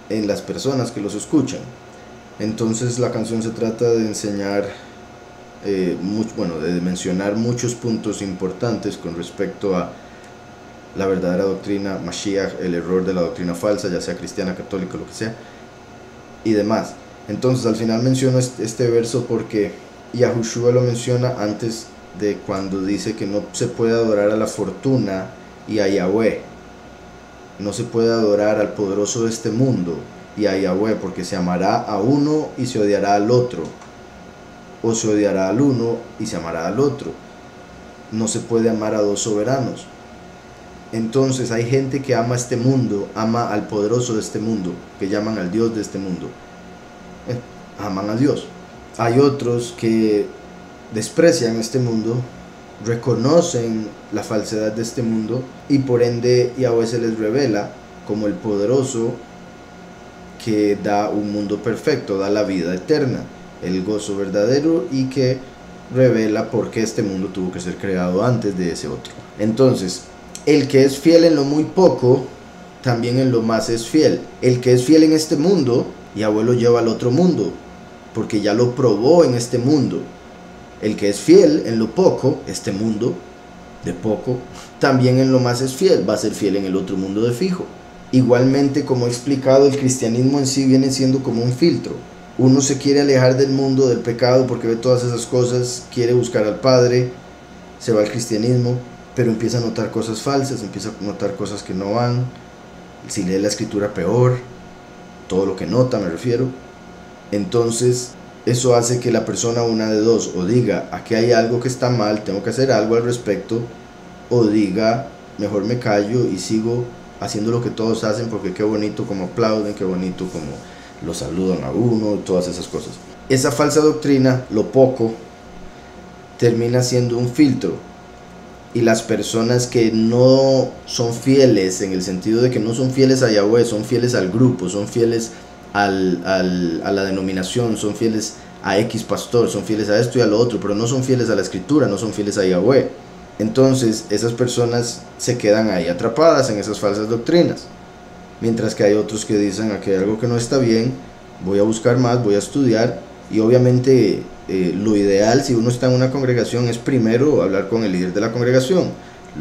en las personas que los escuchan. Entonces la canción se trata de enseñar, de mencionar muchos puntos importantes con respecto a la verdadera doctrina, Mashiach, el error de la doctrina falsa, ya sea cristiana, católica, lo que sea, y demás. Entonces al final menciono este verso porque Yahushua lo menciona antes de cuando dice que no se puede adorar a la fortuna y a Yahweh. No se puede adorar al poderoso de este mundo y a Yahweh, porque se amará a uno y se odiará al otro, o se odiará al uno y se amará al otro. No se puede amar a dos soberanos. Entonces hay gente que ama este mundo, ama al poderoso de este mundo, que llaman al Dios de este mundo. Aman a Dios. Hay otros que desprecian este mundo, reconocen la falsedad de este mundo, y por ende Yahweh se les revela como el poderoso que da un mundo perfecto, da la vida eterna, el gozo verdadero, y que revela por qué este mundo tuvo que ser creado antes de ese otro. Entonces, el que es fiel en lo muy poco, también en lo más es fiel. El que es fiel en este mundo, Yahweh lo lleva al otro mundo, porque ya lo probó en este mundo. El que es fiel en lo poco, este mundo de poco, también en lo más es fiel, va a ser fiel en el otro mundo de fijo. Igualmente, como he explicado, el cristianismo en sí viene siendo como un filtro. Uno se quiere alejar del mundo, del pecado, porque ve todas esas cosas, quiere buscar al Padre, se va al cristianismo, pero empieza a notar cosas falsas, empieza a notar cosas que no van. Si lee la escritura, peor, todo lo que nota me refiero. Entonces eso hace que la persona, una de dos, o diga, aquí hay algo que está mal, tengo que hacer algo al respecto, o diga, mejor me callo y sigo haciendo lo que todos hacen, porque qué bonito como aplauden, qué bonito como lo saludan a uno, todas esas cosas. Esa falsa doctrina, lo poco, termina siendo un filtro, y las personas que no son fieles, en el sentido de que no son fieles a Yahweh, son fieles al grupo, son fieles a la denominación, son fieles a X pastor, son fieles a esto y a lo otro, pero no son fieles a la escritura, no son fieles a Yahweh. Entonces esas personas se quedan ahí atrapadas en esas falsas doctrinas, mientras que hay otros que dicen, aquí hay algo que no está bien, voy a buscar más, voy a estudiar. Y obviamente lo ideal, si uno está en una congregación, es primero hablar con el líder de la congregación.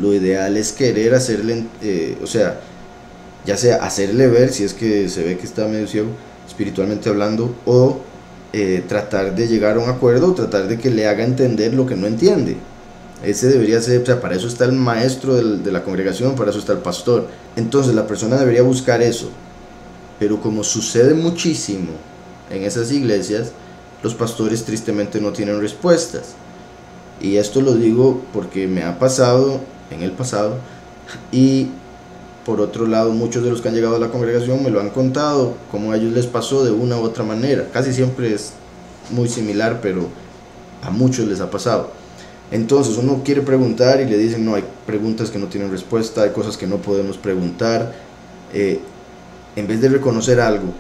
Lo ideal es querer hacerle, ya sea hacerle ver, si es que se ve que está medio ciego, espiritualmente hablando, o tratar de llegar a un acuerdo, o tratar de que le haga entender lo que no entiende. Ese debería ser, o sea, para eso está el maestro de la congregación, para eso está el pastor. Entonces la persona debería buscar eso. Pero como sucede muchísimo en esas iglesias, los pastores tristemente no tienen respuestas. Y esto lo digo porque me ha pasado en el pasado, y por otro lado muchos de los que han llegado a la congregación me lo han contado, como a ellos les pasó de una u otra manera. Casi siempre es muy similar, pero a muchos les ha pasado. Entonces uno quiere preguntar y le dicen, no, hay preguntas que no tienen respuesta, hay cosas que no podemos preguntar. En vez de reconocer algo,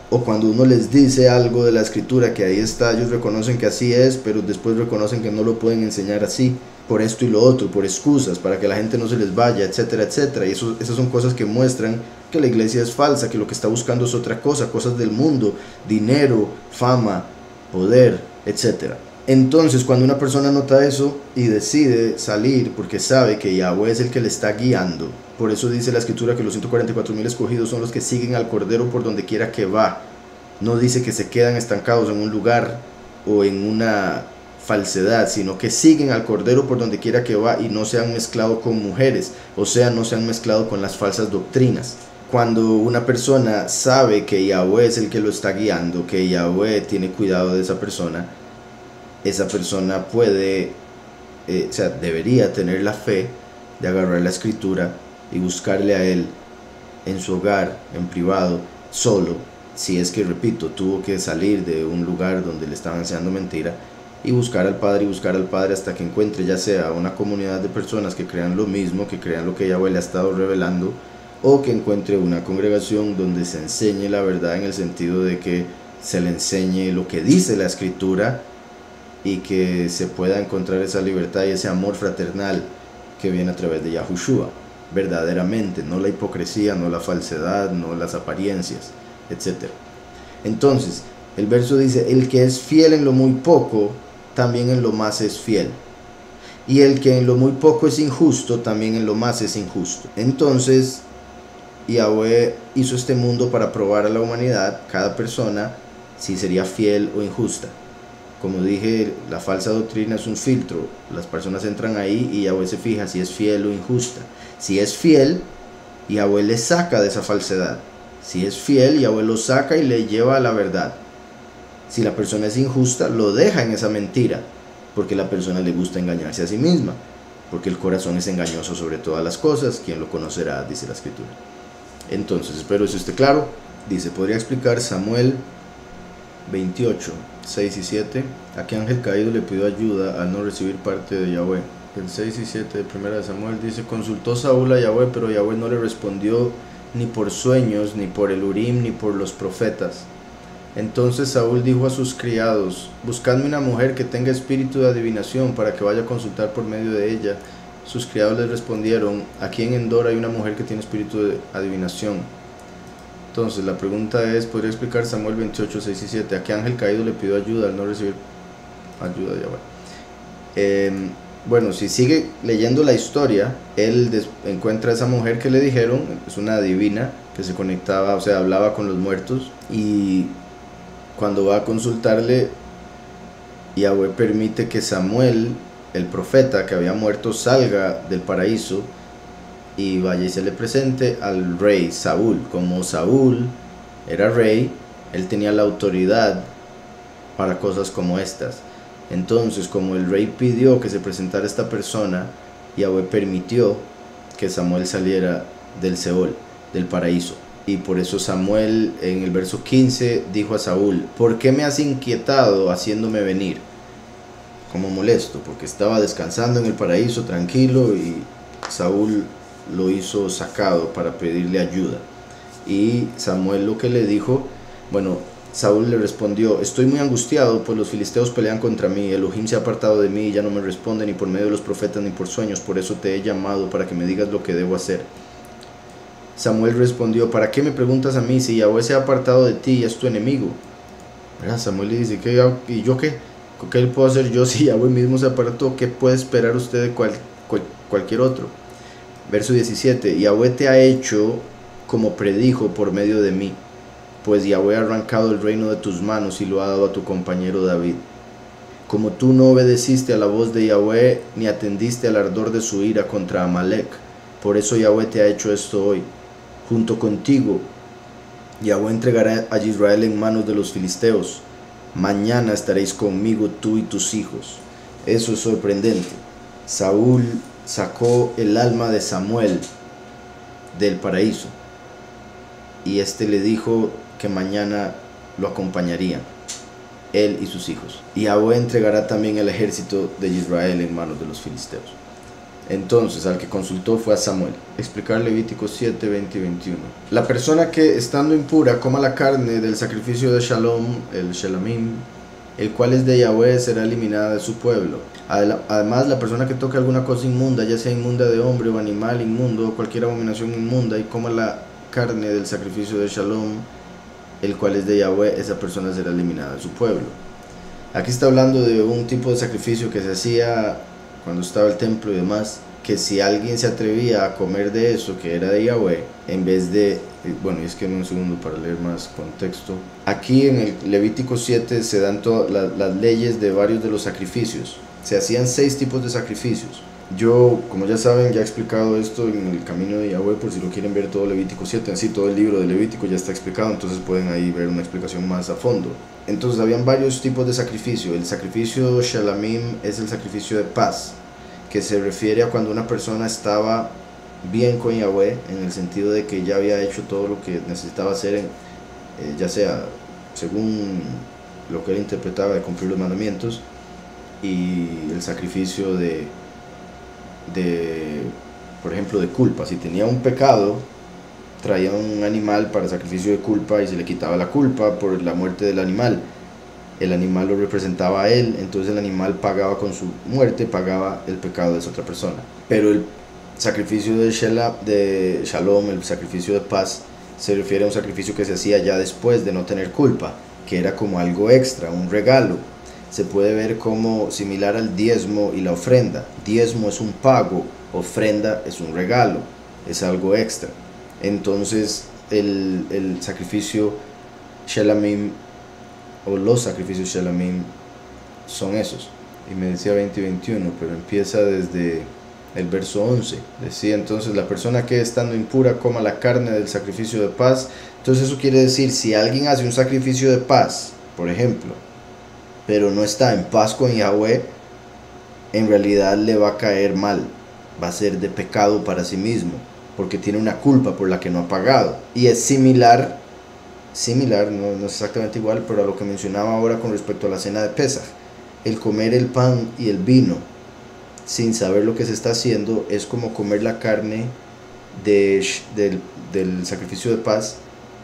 o cuando uno les dice algo de la escritura, que ahí está, ellos reconocen que así es, pero después reconocen que no lo pueden enseñar así, por esto y lo otro, por excusas, para que la gente no se les vaya, etcétera, etcétera. Y esas son cosas que muestran que la iglesia es falsa, que lo que está buscando es otra cosa, cosas del mundo, dinero, fama, poder, etcétera. Entonces cuando una persona nota eso y decide salir, porque sabe que Yahweh es el que le está guiando, por eso dice la escritura que los 144,000 escogidos son los que siguen al Cordero por donde quiera que va. No dice que se quedan estancados en un lugar o en una falsedad, sino que siguen al Cordero por donde quiera que va, y no se han mezclado con mujeres, o sea, no se han mezclado con las falsas doctrinas. Cuando una persona sabe que Yahweh es el que lo está guiando, que Yahweh tiene cuidado de esa persona puede, debería tener la fe de agarrar la escritura y buscarle a él en su hogar, en privado, solo, si es que, repito, tuvo que salir de un lugar donde le estaban enseñando mentira, y buscar al Padre hasta que encuentre ya sea una comunidad de personas que crean lo mismo, que crean lo que Yahweh le ha estado revelando, o que encuentre una congregación donde se enseñe la verdad, en el sentido de que se le enseñe lo que dice la escritura y que se pueda encontrar esa libertad y ese amor fraternal que viene a través de Yahushua, verdaderamente, no la hipocresía, no la falsedad, no las apariencias, etc. Entonces, el verso dice: el que es fiel en lo muy poco, también en lo más es fiel. Y el que en lo muy poco es injusto, también en lo más es injusto. Entonces, Yahweh hizo este mundo para probar a la humanidad, cada persona, si sería fiel o injusta. Como dije, la falsa doctrina es un filtro. Las personas entran ahí y Yahweh se fija si es fiel o injusta. Si es fiel, Yahweh le saca de esa falsedad. Si es fiel, Yahweh lo saca y le lleva a la verdad. Si la persona es injusta, lo deja en esa mentira, porque a la persona le gusta engañarse a sí misma, porque el corazón es engañoso sobre todas las cosas. ¿Quién lo conocerá?, dice la escritura. Entonces, espero eso esté claro. Dice: podría explicar Samuel 28, 6 y 7. ¿A qué ángel caído le pidió ayuda al no recibir parte de Yahweh? El 6 y 7 de 1 Samuel dice: consultó Saúl a Yahweh, pero Yahweh no le respondió ni por sueños, ni por el Urim, ni por los profetas. Entonces Saúl dijo a sus criados: buscadme una mujer que tenga espíritu de adivinación, para que vaya a consultar por medio de ella. Sus criados les respondieron: aquí en Endor hay una mujer que tiene espíritu de adivinación. Entonces la pregunta es: ¿podría explicar Samuel 28, 6 y 7? ¿A qué ángel caído le pidió ayuda al no recibir ayuda de Yahweh? Bueno, si sigue leyendo la historia, él encuentra a esa mujer que le dijeron, es una adivina que se conectaba, o sea, hablaba con los muertos, y cuando va a consultarle, Yahweh permite que Samuel, el profeta que había muerto, salga del paraíso y vaya y se le presente al rey Saúl. Como Saúl era rey, él tenía la autoridad para cosas como estas. Entonces, como el rey pidió que se presentara esta persona, Yahweh permitió que Samuel saliera del Seol, del paraíso. Y por eso Samuel, en el verso 15, dijo a Saúl: ¿por qué me has inquietado haciéndome venir? Como molesto, porque estaba descansando en el paraíso tranquilo, y Saúl lo hizo sacado para pedirle ayuda. Y Samuel lo que le dijo, Saúl le respondió: estoy muy angustiado, pues los filisteos pelean contra mí. Elohim se ha apartado de mí y ya no me responde ni por medio de los profetas ni por sueños. Por eso te he llamado, para que me digas lo que debo hacer. Samuel respondió: ¿para qué me preguntas a mí? Si Yahweh se ha apartado de ti y es tu enemigo. Samuel le dice: ¿y yo qué? ¿Qué puedo hacer yo si Yahweh mismo se apartó? ¿Qué puede esperar usted de cualquier otro? Verso 17: Yahweh te ha hecho como predijo por medio de mí, pues Yahweh ha arrancado el reino de tus manos y lo ha dado a tu compañero David. Como tú no obedeciste a la voz de Yahweh, ni atendiste al ardor de su ira contra Amalek, por eso Yahweh te ha hecho esto hoy. Junto contigo, Yahweh entregará a Israel en manos de los filisteos. Mañana estaréis conmigo tú y tus hijos. Eso es sorprendente. Saúl sacó el alma de Samuel del paraíso, y este le dijo que mañana lo acompañarían, él y sus hijos. Y Yahweh entregará también el ejército de Israel en manos de los filisteos. Entonces, al que consultó fue a Samuel. Explicar Levíticos 7, 20 y 21. La persona que, estando impura, coma la carne del sacrificio de Shalom, el Shelamim, el cual es de Yahweh, será eliminada de su pueblo. Además, la persona que toque alguna cosa inmunda, ya sea inmunda de hombre o animal inmundo, o cualquier abominación inmunda, y coma la carne del sacrificio de Shalom, el cual es de Yahweh, esa persona será eliminada de su pueblo. Aquí está hablando de un tipo de sacrificio que se hacía cuando estaba el templo y demás, que si alguien se atrevía a comer de eso, que era de Yahweh, en vez de, y es que en un segundo para leer más contexto, aquí en el Levítico 7 se dan todas las leyes de varios de los sacrificios. Se hacían 6 tipos de sacrificios. Yo, como ya saben, ya he explicado esto en el Camino de Yahweh, por si lo quieren ver todo Levítico 7, así todo el libro de Levítico ya está explicado, entonces pueden ahí ver una explicación más a fondo. Entonces habían varios tipos de sacrificio. El sacrificio Shalamim es el sacrificio de paz, que se refiere a cuando una persona estaba bien con Yahweh, en el sentido de que ya había hecho todo lo que necesitaba hacer, ya sea según lo que él interpretaba de cumplir los mandamientos, y el sacrificio por ejemplo, de culpa. Si tenía un pecado, traía un animal para sacrificio de culpa y se le quitaba la culpa por la muerte del animal. El animal lo representaba a él, entonces el animal pagaba con su muerte, pagaba el pecado de esa otra persona. Pero el sacrificio de Shalom, el sacrificio de paz, se refiere a un sacrificio que se hacía ya después de no tener culpa, que era como algo extra, un regalo. Se puede ver como similar al diezmo y la ofrenda. Diezmo es un pago, ofrenda es un regalo, es algo extra. Entonces el sacrificio Shelamim, o los sacrificios Shelamim, son esos. Y me decía 20 y 21, pero empieza desde el verso 11. Decía entonces: la persona que estando impura coma la carne del sacrificio de paz. Entonces eso quiere decir, si alguien hace un sacrificio de paz, por ejemplo, pero no está en paz con Yahweh, en realidad le va a caer mal, va a ser de pecado para sí mismo, porque tiene una culpa por la que no ha pagado. Y es similar, no es exactamente igual, pero a lo que mencionaba ahora con respecto a la cena de Pesaj. El comer el pan y el vino sin saber lo que se está haciendo es como comer la carne del sacrificio de paz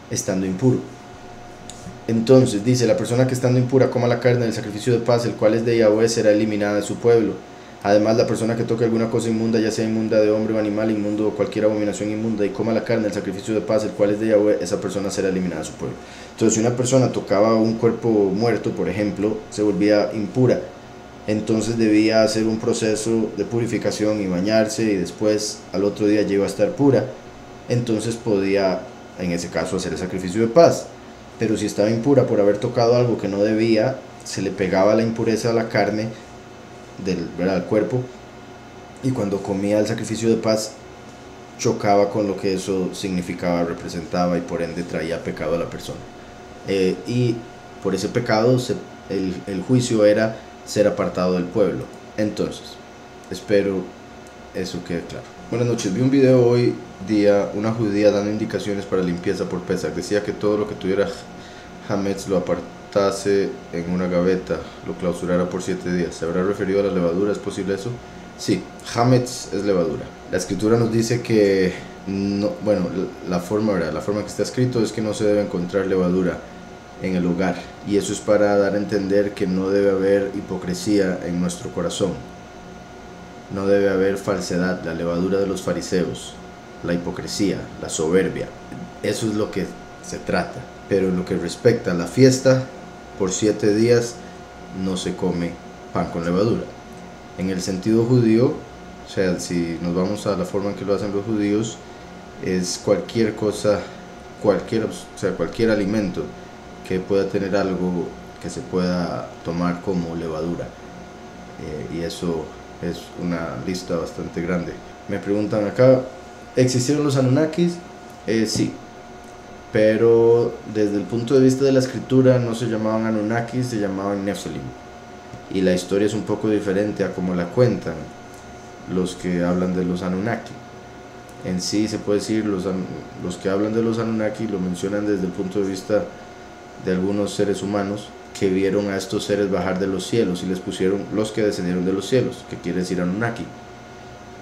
estando impuro. Entonces dice: la persona que estando impura coma la carne del sacrificio de paz, el cual es de Yahweh, será eliminada de su pueblo. Además, la persona que toque alguna cosa inmunda, ya sea inmunda de hombre o animal inmundo, o cualquier abominación inmunda, y coma la carne del sacrificio de paz, el cual es de Yahweh, esa persona será eliminada de su pueblo. Entonces, si una persona tocaba un cuerpo muerto, por ejemplo, se volvía impura. Entonces debía hacer un proceso de purificación y bañarse, y después al otro día llegó a estar pura. Entonces podía, en ese caso, hacer el sacrificio de paz. Pero si estaba impura por haber tocado algo que no debía, se le pegaba la impureza a la carne al cuerpo, y cuando comía el sacrificio de paz chocaba con lo que eso significaba, representaba, y por ende traía pecado a la persona. Y por ese pecado el juicio era ser apartado del pueblo. Entonces, espero eso quede claro. Buenas noches. Vi un video hoy día, una judía dando indicaciones para limpieza por Pesach. Decía que todo lo que tuviera Hametz lo apartase en una gaveta, lo clausurara por 7 días. ¿Se habrá referido a la levadura? ¿Es posible eso? Sí, Hametz es levadura. La escritura nos dice que no, bueno, la forma que está escrito es que no se debe encontrar levadura en el hogar, y eso es para dar a entender que no debe haber hipocresía en nuestro corazón. No debe haber falsedad, la levadura de los fariseos, la hipocresía, la soberbia. Eso es lo que se trata. Pero en lo que respecta a la fiesta, por 7 días no se come pan con levadura. En el sentido judío, o sea, si nos vamos a la forma en que lo hacen los judíos, es cualquier cosa, cualquier alimento que pueda tener algo que se pueda tomar como levadura. Y eso es una lista bastante grande. Me preguntan acá, ¿existieron los Anunnakis? Sí, pero desde el punto de vista de la escritura no se llamaban Anunnakis, se llamaban Nephilim. Y la historia es un poco diferente a como la cuentan los que hablan de los Anunnaki. En sí se puede decir, los que hablan de los Anunnaki lo mencionan desde el punto de vista de algunos seres humanos que vieron a estos seres bajar de los cielos y les pusieron los que descendieron de los cielos, que quiere decir Anunnaki.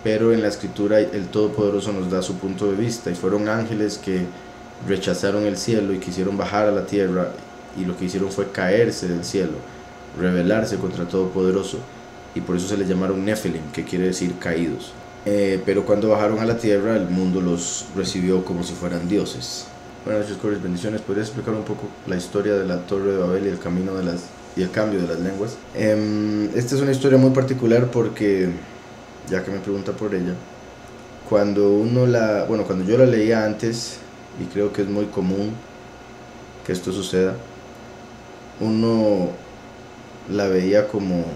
Pero en la escritura el Todopoderoso nos da su punto de vista, y fueron ángeles que rechazaron el cielo y quisieron bajar a la tierra, y lo que hicieron fue caerse del cielo, rebelarse contra el Todopoderoso, y por eso se les llamaron Nephilim, que quiere decir caídos. Pero cuando bajaron a la tierra, el mundo los recibió como si fueran dioses. Buenas noches, Corres, bendiciones. ¿Podrías explicar un poco la historia de la Torre de Babel y el cambio de las lenguas? Esta es una historia muy particular porque, ya que me pregunta por ella, cuando yo la leía antes, y creo que es muy común que esto suceda, uno la veía como,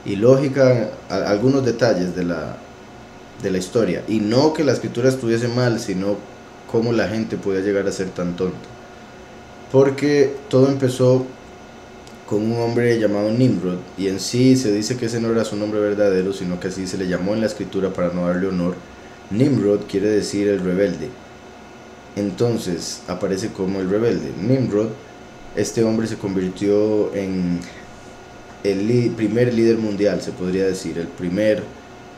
y lógica, algunos detalles de la historia, y no que la escritura estuviese mal, sino cómo la gente podía llegar a ser tan tonta, porque todo empezó con un hombre llamado Nimrod, y en sí se dice que ese no era su nombre verdadero, sino que así se le llamó en la escritura para no darle honor. Nimrod quiere decir el rebelde, entonces aparece como el rebelde. Nimrod, este hombre se convirtió en el primer líder mundial, se podría decir, el primer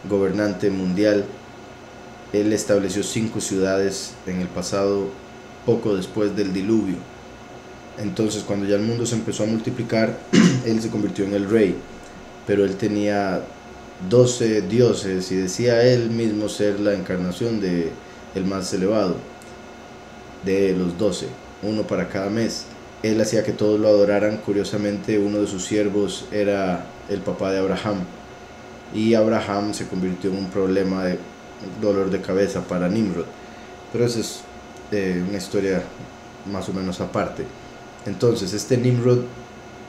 gobernante mundial. Él estableció 5 ciudades en el pasado, poco después del diluvio. Entonces, cuando ya el mundo se empezó a multiplicar, él se convirtió en el rey, pero él tenía 12 dioses y decía él mismo ser la encarnación de el más elevado de los 12, uno para cada mes. Él hacía que todos lo adoraran. Curiosamente, uno de sus siervos era el papá de Abraham, y Abraham se convirtió en un problema de dolor de cabeza para Nimrod, pero esa es una historia más o menos aparte. Entonces este Nimrod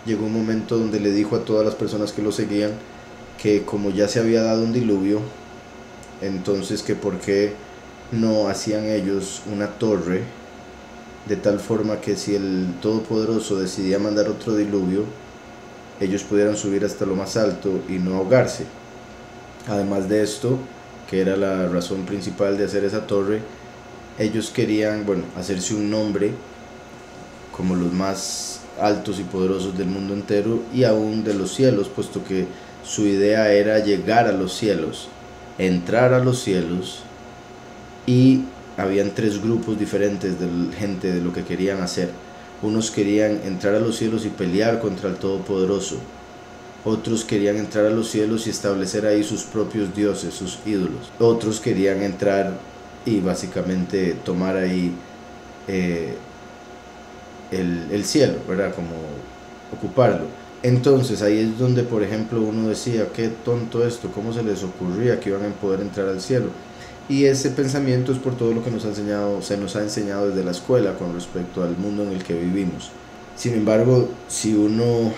llegó un momento donde le dijo a todas las personas que lo seguían que como ya se había dado un diluvio, entonces que por qué no hacían ellos una torre, de tal forma que si el Todopoderoso decidía mandar otro diluvio, ellos pudieran subir hasta lo más alto y no ahogarse. Además de esto, que era la razón principal de hacer esa torre, ellos querían, hacerse un nombre como los más altos y poderosos del mundo entero y aún de los cielos, puesto que su idea era llegar a los cielos, entrar a los cielos, y habían 3 grupos diferentes de gente de lo que querían hacer. Unos querían entrar a los cielos y pelear contra el Todopoderoso, otros querían entrar a los cielos y establecer ahí sus propios dioses, sus ídolos, otros querían entrar y básicamente tomar ahí el cielo, ¿verdad? Como ocuparlo. Entonces ahí es donde, por ejemplo, uno decía, qué tonto esto, cómo se les ocurría que iban a poder entrar al cielo. Y ese pensamiento es por todo lo que se nos ha enseñado desde la escuela con respecto al mundo en el que vivimos. Sin embargo, si uno,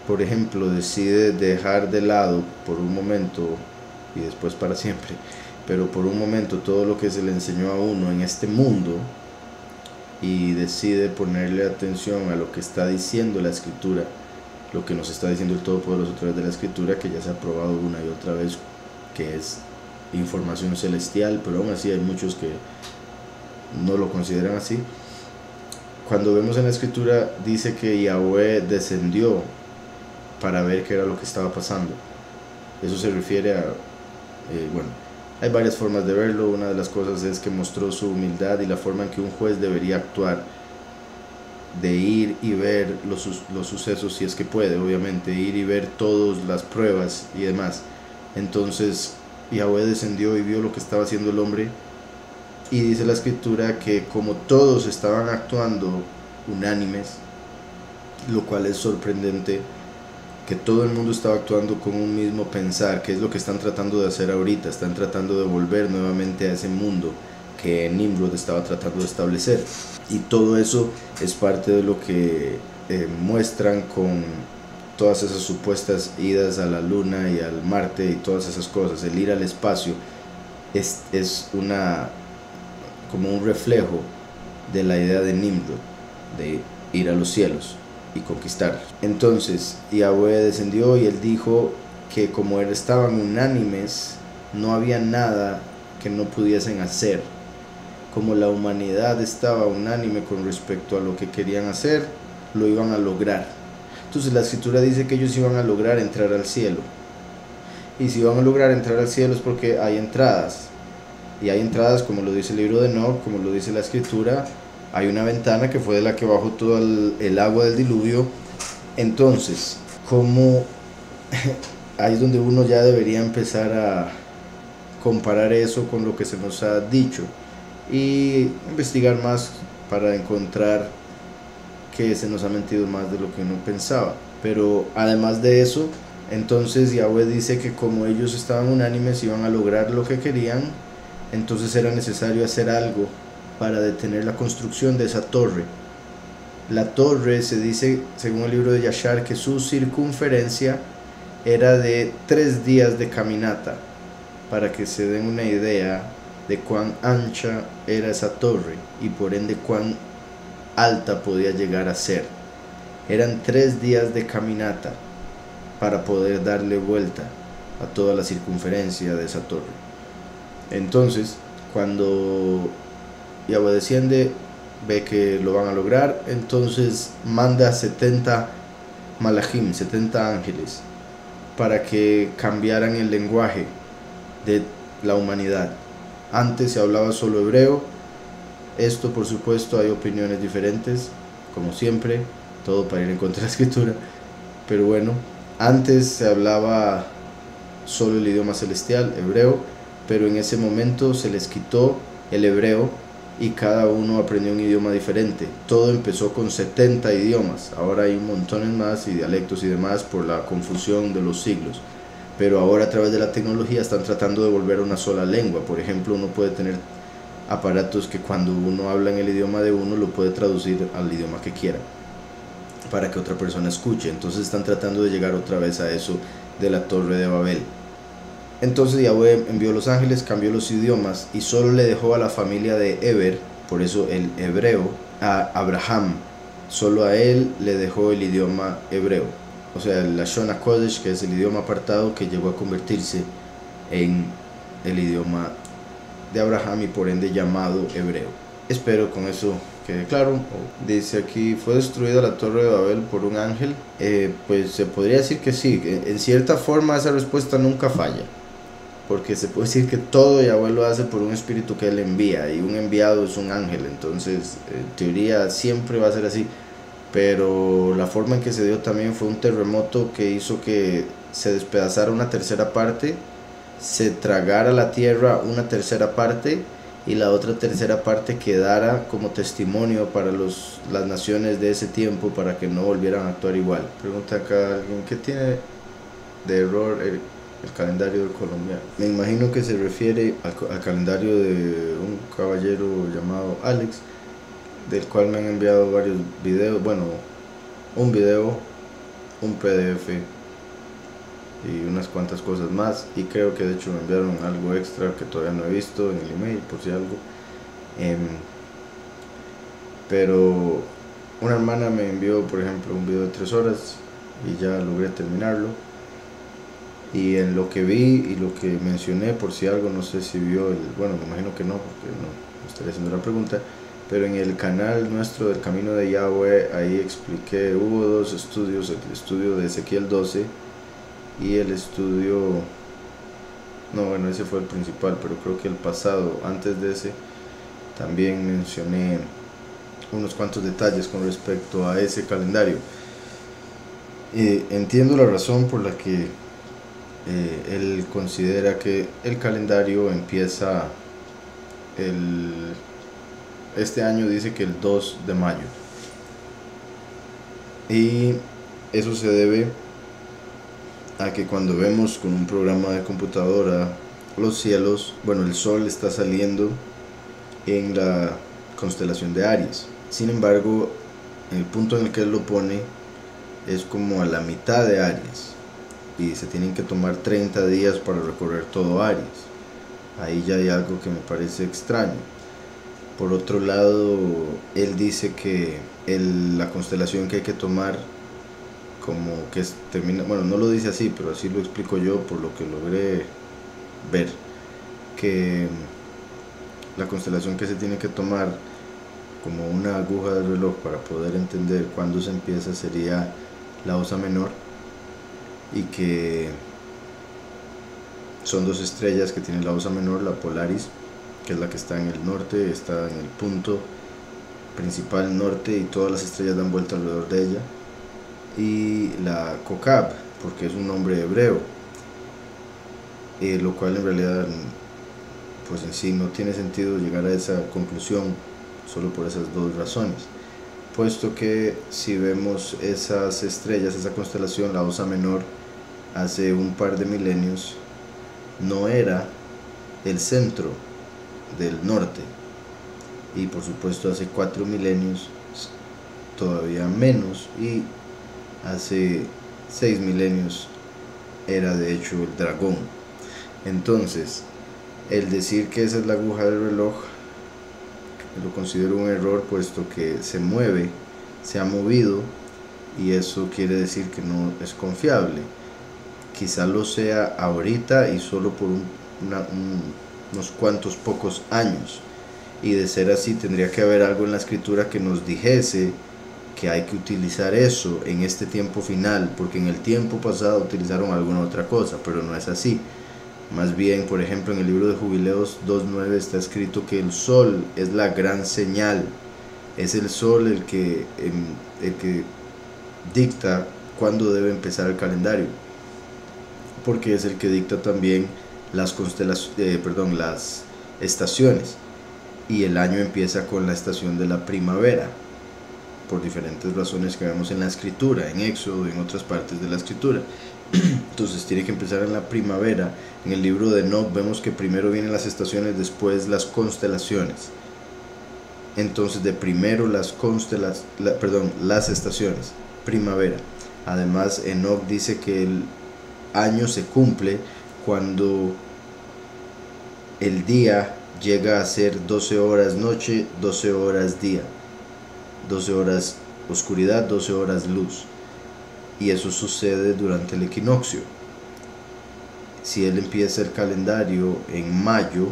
por ejemplo, decide dejar de lado por un momento, y después para siempre, pero por un momento todo lo que se le enseñó a uno en este mundo, y decide ponerle atención a lo que está diciendo la escritura, lo que nos está diciendo el Todopoderoso a través de la escritura, que ya se ha probado una y otra vez que es información celestial, pero aún así hay muchos que no lo consideran así. Cuando vemos en la escritura dice que Yahweh descendió para ver qué era lo que estaba pasando. Eso se refiere a, hay varias formas de verlo. Una de las cosas es que mostró su humildad y la forma en que un juez debería actuar, de ir y ver los sucesos, si es que puede, obviamente, ir y ver todas las pruebas y demás. Entonces Yahweh descendió y vio lo que estaba haciendo el hombre, y dice la escritura que como todos estaban actuando unánimes, lo cual es sorprendente, que todo el mundo estaba actuando con un mismo pensar, que es lo que están tratando de hacer ahorita. Están tratando de volver nuevamente a ese mundo que Nimrod estaba tratando de establecer, y todo eso es parte de lo que muestran con todas esas supuestas idas a la luna y al Marte y todas esas cosas. El ir al espacio es como un reflejo de la idea de Nimrod, de ir a los cielos y conquistarlos. Entonces Yahweh descendió y él dijo que como estaban unánimes, no había nada que no pudiesen hacer. Como la humanidad estaba unánime con respecto a lo que querían hacer, lo iban a lograr. Entonces la escritura dice que ellos iban a lograr entrar al cielo, y si iban a lograr entrar al cielo es porque hay entradas, y hay entradas, como lo dice el libro de Enoch, como lo dice la escritura. Hay una ventana que fue de la que bajó todo el agua del diluvio. Entonces, como ahí es donde uno ya debería empezar a comparar eso con lo que se nos ha dicho y investigar más para encontrar que se nos ha mentido más de lo que uno pensaba. Pero además de eso, entonces Yahweh dice que como ellos estaban unánimes, iban a lograr lo que querían, entonces era necesario hacer algo para detener la construcción de esa torre. La torre se dice, según el libro de Yashar, que su circunferencia era de 3 días de caminata, para que se den una idea de cuán ancha era esa torre y por ende cuán alta podía llegar a ser. Eran 3 días de caminata para poder darle vuelta a toda la circunferencia de esa torre. Entonces, cuando Yahweh desciende, ve que lo van a lograr, entonces manda 70 malachim, 70 ángeles, para que cambiaran el lenguaje de la humanidad. Antes se hablaba solo hebreo. Esto, por supuesto, hay opiniones diferentes, como siempre, todo para ir en contra de la escritura, pero bueno, antes se hablaba solo el idioma celestial, hebreo, pero en ese momento se les quitó el hebreo y cada uno aprendió un idioma diferente. Todo empezó con 70 idiomas, ahora hay montones más y dialectos y demás por la confusión de los siglos, pero ahora a través de la tecnología están tratando de volver a una sola lengua. Por ejemplo, uno puede tener aparatos que cuando uno habla en el idioma de uno lo puede traducir al idioma que quiera para que otra persona escuche. Entonces están tratando de llegar otra vez a eso de la Torre de Babel. Entonces Yahweh envió los ángeles, cambió los idiomas y solo le dejó a la familia de Eber, por eso el hebreo, a Abraham. Solo a él le dejó el idioma hebreo, o sea, el Lashon HaKodesh, que es el idioma apartado que llegó a convertirse en el idioma de Abraham y por ende llamado hebreo. Espero con eso quede claro. Dice aquí, ¿fue destruida la Torre de Babel por un ángel? Pues se podría decir que sí. En cierta forma esa respuesta nunca falla, porque se puede decir que todo Yahweh lo hace por un espíritu que él envía, y un enviado es un ángel. Entonces en teoría siempre va a ser así, pero la forma en que se dio también fue un terremoto que hizo que se despedazara una tercera parte, se tragara la tierra una tercera parte y la otra tercera parte quedara como testimonio para las naciones de ese tiempo, para que no volvieran a actuar igual. Pregunta acá alguien, ¿qué tiene de error el calendario del colombiano? Me imagino que se refiere al calendario de un caballero llamado Alex, del cual me han enviado varios videos, bueno, un video, un PDF y unas cuantas cosas más, y creo que de hecho me enviaron algo extra que todavía no he visto en el email, por si algo. Pero una hermana me envió, por ejemplo, un video de 3 horas y ya logré terminarlo, y en lo que vi y lo que mencioné, por si algo, no sé si vio bueno, me imagino que no, porque no estaría haciendo la pregunta, pero en el canal nuestro del Camino de Yahweh, ahí expliqué, hubo 2 estudios, el estudio de Ezequiel 12 y el estudio, no, bueno, ese fue el principal, pero creo que el pasado, antes de ese, también mencioné unos cuantos detalles con respecto a ese calendario. Entiendo la razón por la que él considera que el calendario empieza este año, dice que el 2 de mayo, y eso se debe a que cuando vemos con un programa de computadora los cielos, bueno, el sol está saliendo en la constelación de Aries. Sin embargo, el punto en el que él lo pone es como a la mitad de Aries, y se tienen que tomar 30 días para recorrer todo Aries. Ahí ya hay algo que me parece extraño. Por otro lado, él dice que la constelación que hay que tomar, como que termina, bueno, no lo dice así, pero así lo explico yo por lo que logré ver, que la constelación que se tiene que tomar como una aguja del reloj para poder entender cuándo se empieza sería la Osa Menor, y que son 2 estrellas que tiene la Osa Menor, la Polaris, que es la que está en el norte, está en el punto principal norte y todas las estrellas dan vuelta alrededor de ella, y la Kokab, porque es un nombre hebreo, lo cual en realidad pues en sí no tiene sentido llegar a esa conclusión solo por esas 2 razones, puesto que si vemos esas estrellas, esa constelación, la Osa Menor, hace un par de milenios no era el centro del norte, y por supuesto hace 4 milenios todavía menos, y hace 6 milenios era de hecho el dragón. Entonces, el decir que esa es la aguja del reloj lo considero un error, puesto que se mueve, se ha movido, y eso quiere decir que no es confiable. Quizá lo sea ahorita y solo por unos cuantos pocos años, y de ser así tendría que haber algo en la escritura que nos dijese que hay que utilizar eso en este tiempo final, porque en el tiempo pasado utilizaron alguna otra cosa, pero no es así. Más bien, por ejemplo, en el libro de Jubileos 2.9 está escrito que el sol es la gran señal. Es el sol el que dicta cuándo debe empezar el calendario, porque es el que dicta también las estaciones, y el año empieza con la estación de la primavera, por diferentes razones que vemos en la escritura, en Éxodo y en otras partes de la escritura. Entonces tiene que empezar en la primavera. En el libro de Enoch vemos que primero vienen las estaciones, después las constelaciones. Entonces de primero las estaciones, primavera. Además, Enoch dice que el año se cumple cuando el día llega a ser 12 horas noche, 12 horas día, 12 horas oscuridad, 12 horas luz. Y eso sucede durante el equinoccio. Si él empieza el calendario en mayo,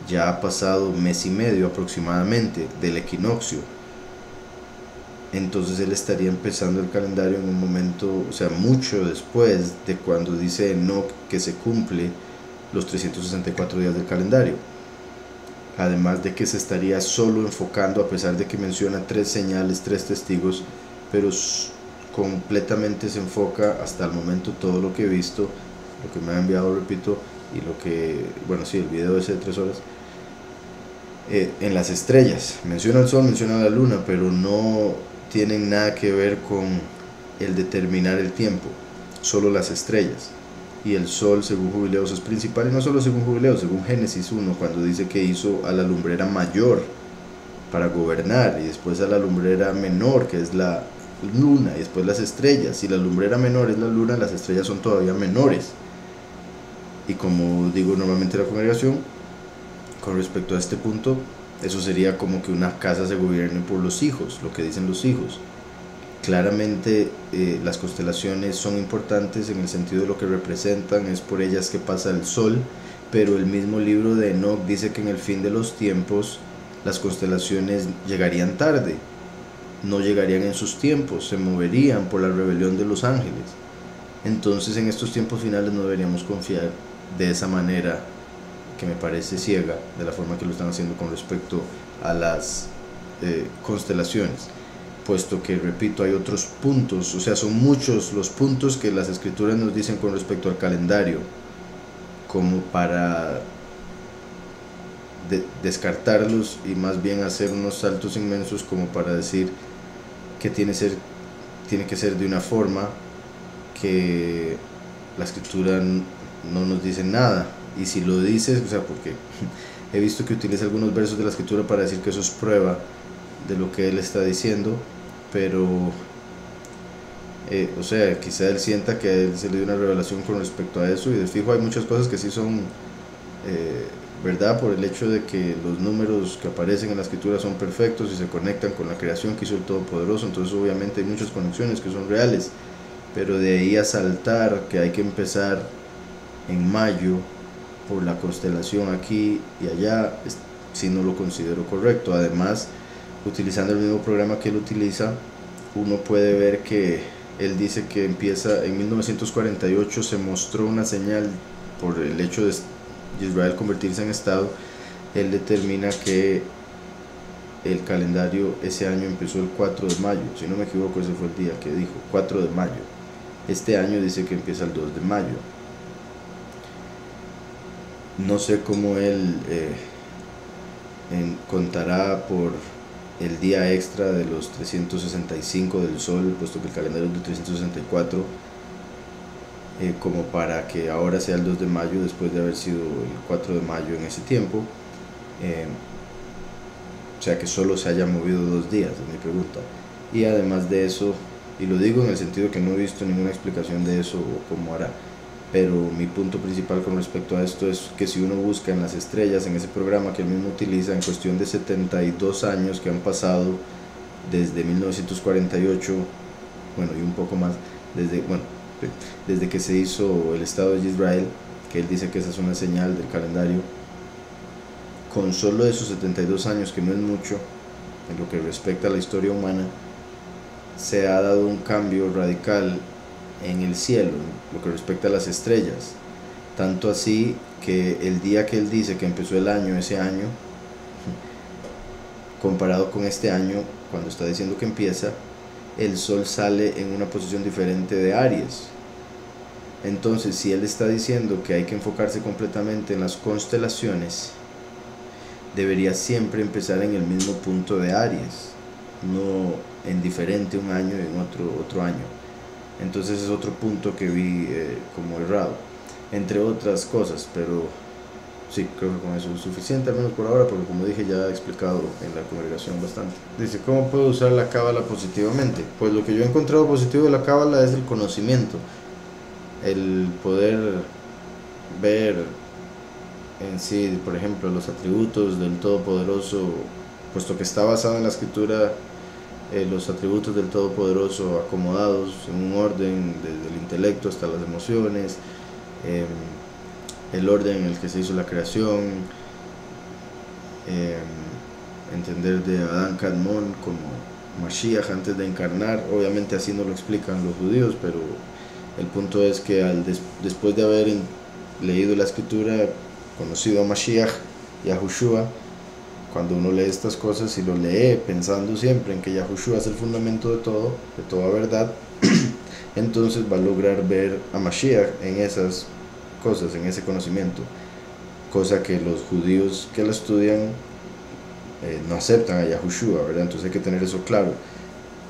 ya ha pasado mes y medio aproximadamente del equinoccio. Entonces él estaría empezando el calendario en un momento, o sea, mucho después de cuando dice Enoch que se cumple los 364 días del calendario. Además de que se estaría solo enfocando, a pesar de que menciona 3 señales, 3 testigos, pero completamente se enfoca hasta el momento, todo lo que he visto, lo que me ha enviado, repito, y lo que, bueno, sí, el video ese de 3 horas, en las estrellas. Menciona el sol, menciona la luna, pero no tienen nada que ver con el determinar el tiempo, solo las estrellas. Y el sol, según Jubileos, es principal, y no solo según Jubileos, según Génesis 1, cuando dice que hizo a la lumbrera mayor para gobernar, y después a la lumbrera menor, que es la luna, y después las estrellas. Si la lumbrera menor es la luna, las estrellas son todavía menores. Y como digo normalmente en la congregación, con respecto a este punto, eso sería como que una casa se gobierne por los hijos, lo que dicen los hijos. Claramente las constelaciones son importantes en el sentido de lo que representan, es por ellas que pasa el sol, pero el mismo libro de Enoch dice que en el fin de los tiempos las constelaciones llegarían tarde, no llegarían en sus tiempos, se moverían por la rebelión de los ángeles. Entonces en estos tiempos finales no deberíamos confiar de esa manera, que me parece ciega, de la forma que lo están haciendo con respecto a las constelaciones, puesto que, repito, hay otros puntos, o sea, son muchos los puntos que las escrituras nos dicen con respecto al calendario, como para descartarlos y más bien hacer unos saltos inmensos, como para decir que tiene que ser de una forma que la escritura no nos dice nada. Y si lo dice, o sea, porque he visto que utiliza algunos versos de la escritura para decir que eso es prueba de lo que él está diciendo, pero o sea, quizá él sienta que a él se le dio una revelación con respecto a eso, y de fijo hay muchas cosas que sí son verdad, por el hecho de que los números que aparecen en la escritura son perfectos y se conectan con la creación que hizo el Todopoderoso. Entonces obviamente hay muchas conexiones que son reales, pero de ahí a saltar que hay que empezar en mayo por la constelación aquí y allá, sí no lo considero correcto. Además, utilizando el mismo programa que él utiliza, uno puede ver que él dice que empieza en 1948, se mostró una señal por el hecho de Israel convertirse en Estado. Él determina que el calendario ese año empezó el 4 de mayo, si no me equivoco ese fue el día que dijo, 4 de mayo. Este año dice que empieza el 2 de mayo. No sé cómo él contará por el día extra de los 365 del sol, puesto que el calendario es de 364, como para que ahora sea el 2 de mayo después de haber sido el 4 de mayo en ese tiempo. O sea que solo se haya movido 2 días, es mi pregunta. Y además de eso, y lo digo en el sentido que no he visto ninguna explicación de eso o cómo hará, pero mi punto principal con respecto a esto es que si uno busca en las estrellas, en ese programa que él mismo utiliza, en cuestión de 72 años que han pasado desde 1948, bueno, y un poco más, desde que se hizo el Estado de Israel, que él dice que esa es una señal del calendario, con solo esos 72 años, que no es mucho en lo que respecta a la historia humana, se ha dado un cambio radical en el cielo, en lo que respecta a las estrellas, tanto así que el día que él dice que empezó el año, ese año, comparado con este año, cuando está diciendo que empieza, el sol sale en una posición diferente de Aries. Entonces, si él está diciendo que hay que enfocarse completamente en las constelaciones, debería siempre empezar en el mismo punto de Aries, no en diferente un año y en otro año. Entonces es otro punto que vi como errado, entre otras cosas, pero sí, creo que con eso es suficiente, al menos por ahora, porque como dije ya he explicado en la congregación bastante. Dice, ¿cómo puedo usar la cábala positivamente? Pues lo que yo he encontrado positivo de la cábala es el conocimiento, el poder ver en sí, por ejemplo, los atributos del Todopoderoso, puesto que está basado en la escritura, los atributos del Todopoderoso acomodados en un orden, desde el intelecto hasta las emociones, el orden en el que se hizo la creación, entender de Adán Kadmon como Mashiach antes de encarnar. Obviamente así no lo explican los judíos, pero el punto es que después de haber leído la escritura, conocido a Mashiach y a Yahushua, cuando uno lee estas cosas y lo lee pensando siempre en que Yahushua es el fundamento de toda verdad, entonces va a lograr ver a Mashiach en esas cosas, en ese conocimiento, cosa que los judíos que la estudian no aceptan a Yahushua, ¿verdad? Entonces hay que tener eso claro.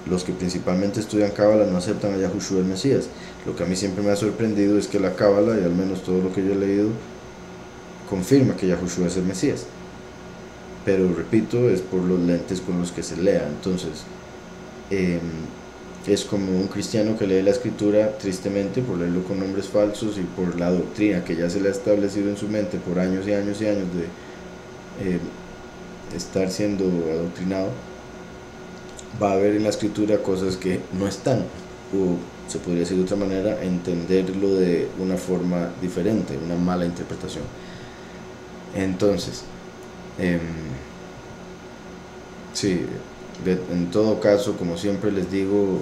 Los que principalmente estudian Cábala no aceptan a Yahushua el Mesías. Lo que a mí siempre me ha sorprendido es que la Cábala, y al menos todo lo que yo he leído, confirma que Yahushua es el Mesías. Pero repito, es por los lentes con los que se lea. Entonces es como un cristiano que lee la escritura tristemente por leerlo con nombres falsos y por la doctrina que ya se le ha establecido en su mente por años y años y años de estar siendo adoctrinado. Va a ver en la escritura cosas que no están, o se podría decir de otra manera, entenderlo de una forma diferente, una mala interpretación. Entonces sí, en todo caso, como siempre les digo,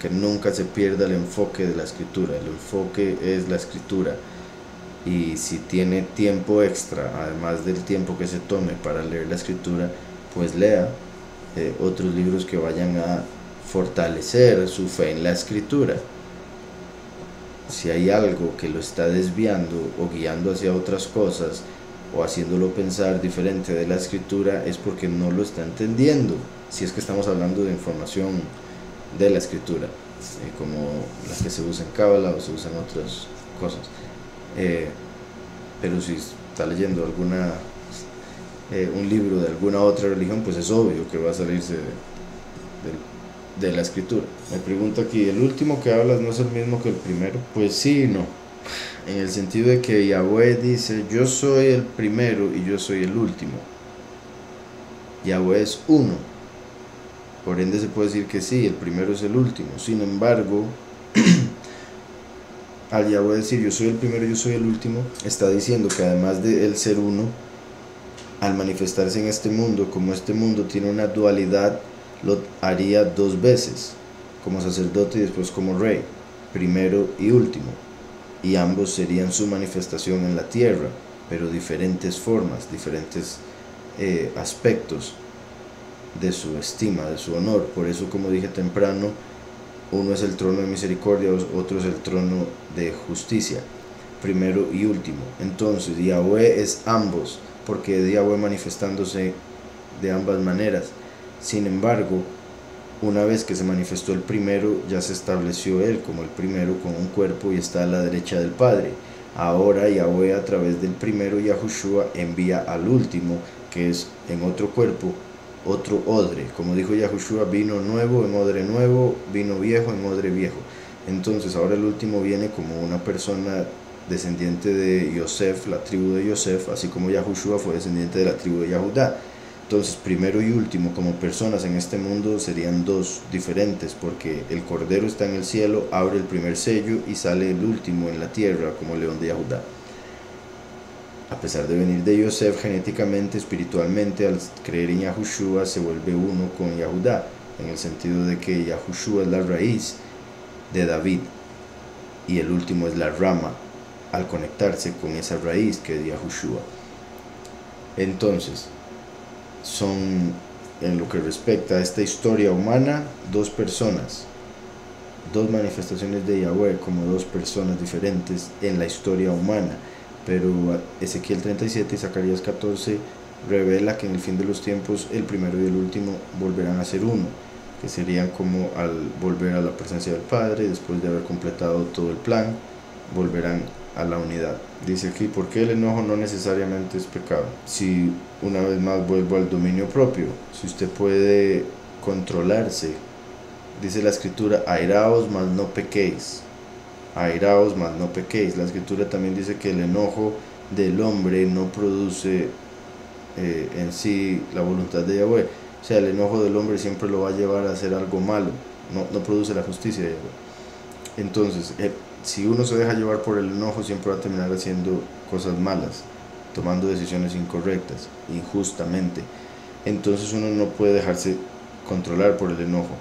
que nunca se pierda el enfoque de la escritura. El enfoque es la escritura, y si tiene tiempo extra, además del tiempo que se tome para leer la escritura, pues lea otros libros que vayan a fortalecer su fe en la escritura. Si hay algo que lo está desviando o guiando hacia otras cosas, o haciéndolo pensar diferente de la escritura, es porque no lo está entendiendo, si es que estamos hablando de información de la escritura, como las que se usan en Cábala o se usan otras cosas. Pero si está leyendo un libro de alguna otra religión, pues es obvio que va a salirse de la escritura. Me pregunta aquí, ¿el último que hablas no es el mismo que el primero? Pues sí y no, en el sentido de que Yahweh dice, yo soy el primero y yo soy el último. Yahweh es uno, por ende se puede decir que sí, el primero es el último. Sin embargo, al Yahweh decir yo soy el primero y yo soy el último, está diciendo que además de él ser uno, al manifestarse en este mundo, como este mundo tiene una dualidad, lo haría dos veces, como sacerdote y después como rey, primero y último, y ambos serían su manifestación en la tierra, pero diferentes formas, diferentes aspectos de su estima, de su honor. Por eso, como dije temprano, uno es el trono de misericordia, otro es el trono de justicia, primero y último. Entonces Yahweh es ambos, porque es Yahweh manifestándose de ambas maneras. Sin embargo, una vez que se manifestó el primero, ya se estableció él como el primero con un cuerpo y está a la derecha del Padre. Ahora Yahweh, a través del primero Yahushua, envía al último, que es en otro cuerpo, otro odre. Como dijo Yahushua, vino nuevo en odre nuevo, vino viejo en odre viejo. Entonces ahora el último viene como una persona descendiente de Yosef, la tribu de Yosef, así como Yahushua fue descendiente de la tribu de Yahudá. Entonces primero y último como personas en este mundo serían dos diferentes, porque el Cordero está en el cielo, abre el primer sello y sale el último en la tierra como león de Yahudá. A pesar de venir de Yosef genéticamente, espiritualmente, al creer en Yahushua se vuelve uno con Yahudá, en el sentido de que Yahushua es la raíz de David y el último es la rama al conectarse con esa raíz que es Yahushua. Entonces, son, en lo que respecta a esta historia humana, dos personas, dos manifestaciones de Yahweh como dos personas diferentes en la historia humana. Pero Ezequiel 37 y Zacarías 14 revela que en el fin de los tiempos el primero y el último volverán a ser uno, que serían como al volver a la presencia del Padre, después de haber completado todo el plan, volverán a la unidad. Dice aquí, ¿por qué el enojo no necesariamente es pecado? Si una vez más vuelvo al dominio propio, si usted puede controlarse, dice la escritura, airaos mas no pequéis. Airaos mas no pequéis. La escritura también dice que el enojo del hombre no produce en sí la voluntad de Yahweh. O sea, el enojo del hombre siempre lo va a llevar a hacer algo malo, no produce la justicia de Yahweh. Entonces, si uno se deja llevar por el enojo, siempre va a terminar haciendo cosas malas, tomando decisiones incorrectas, injustamente. Entonces uno no puede dejarse controlar por el enojo.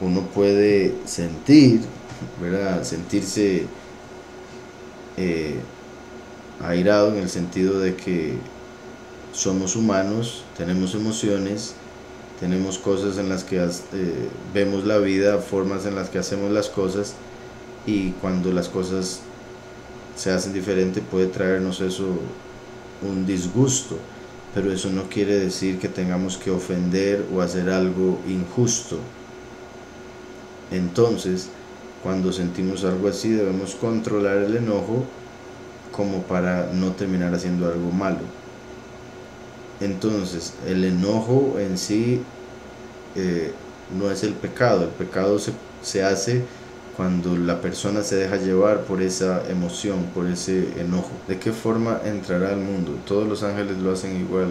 Uno puede sentir, ¿verdad? Sentirse airado en el sentido de que somos humanos, tenemos emociones, tenemos cosas en las que vemos la vida, formas en las que hacemos las cosas, y cuando las cosas se hacen diferente puede traernos eso un disgusto, pero eso no quiere decir que tengamos que ofender o hacer algo injusto. Entonces, cuando sentimos algo así, debemos controlar el enojo como para no terminar haciendo algo malo. Entonces, el enojo en sí no es el pecado se hace cuando la persona se deja llevar por esa emoción, por ese enojo. ¿De qué forma entrará al mundo? Todos los ángeles lo hacen igual.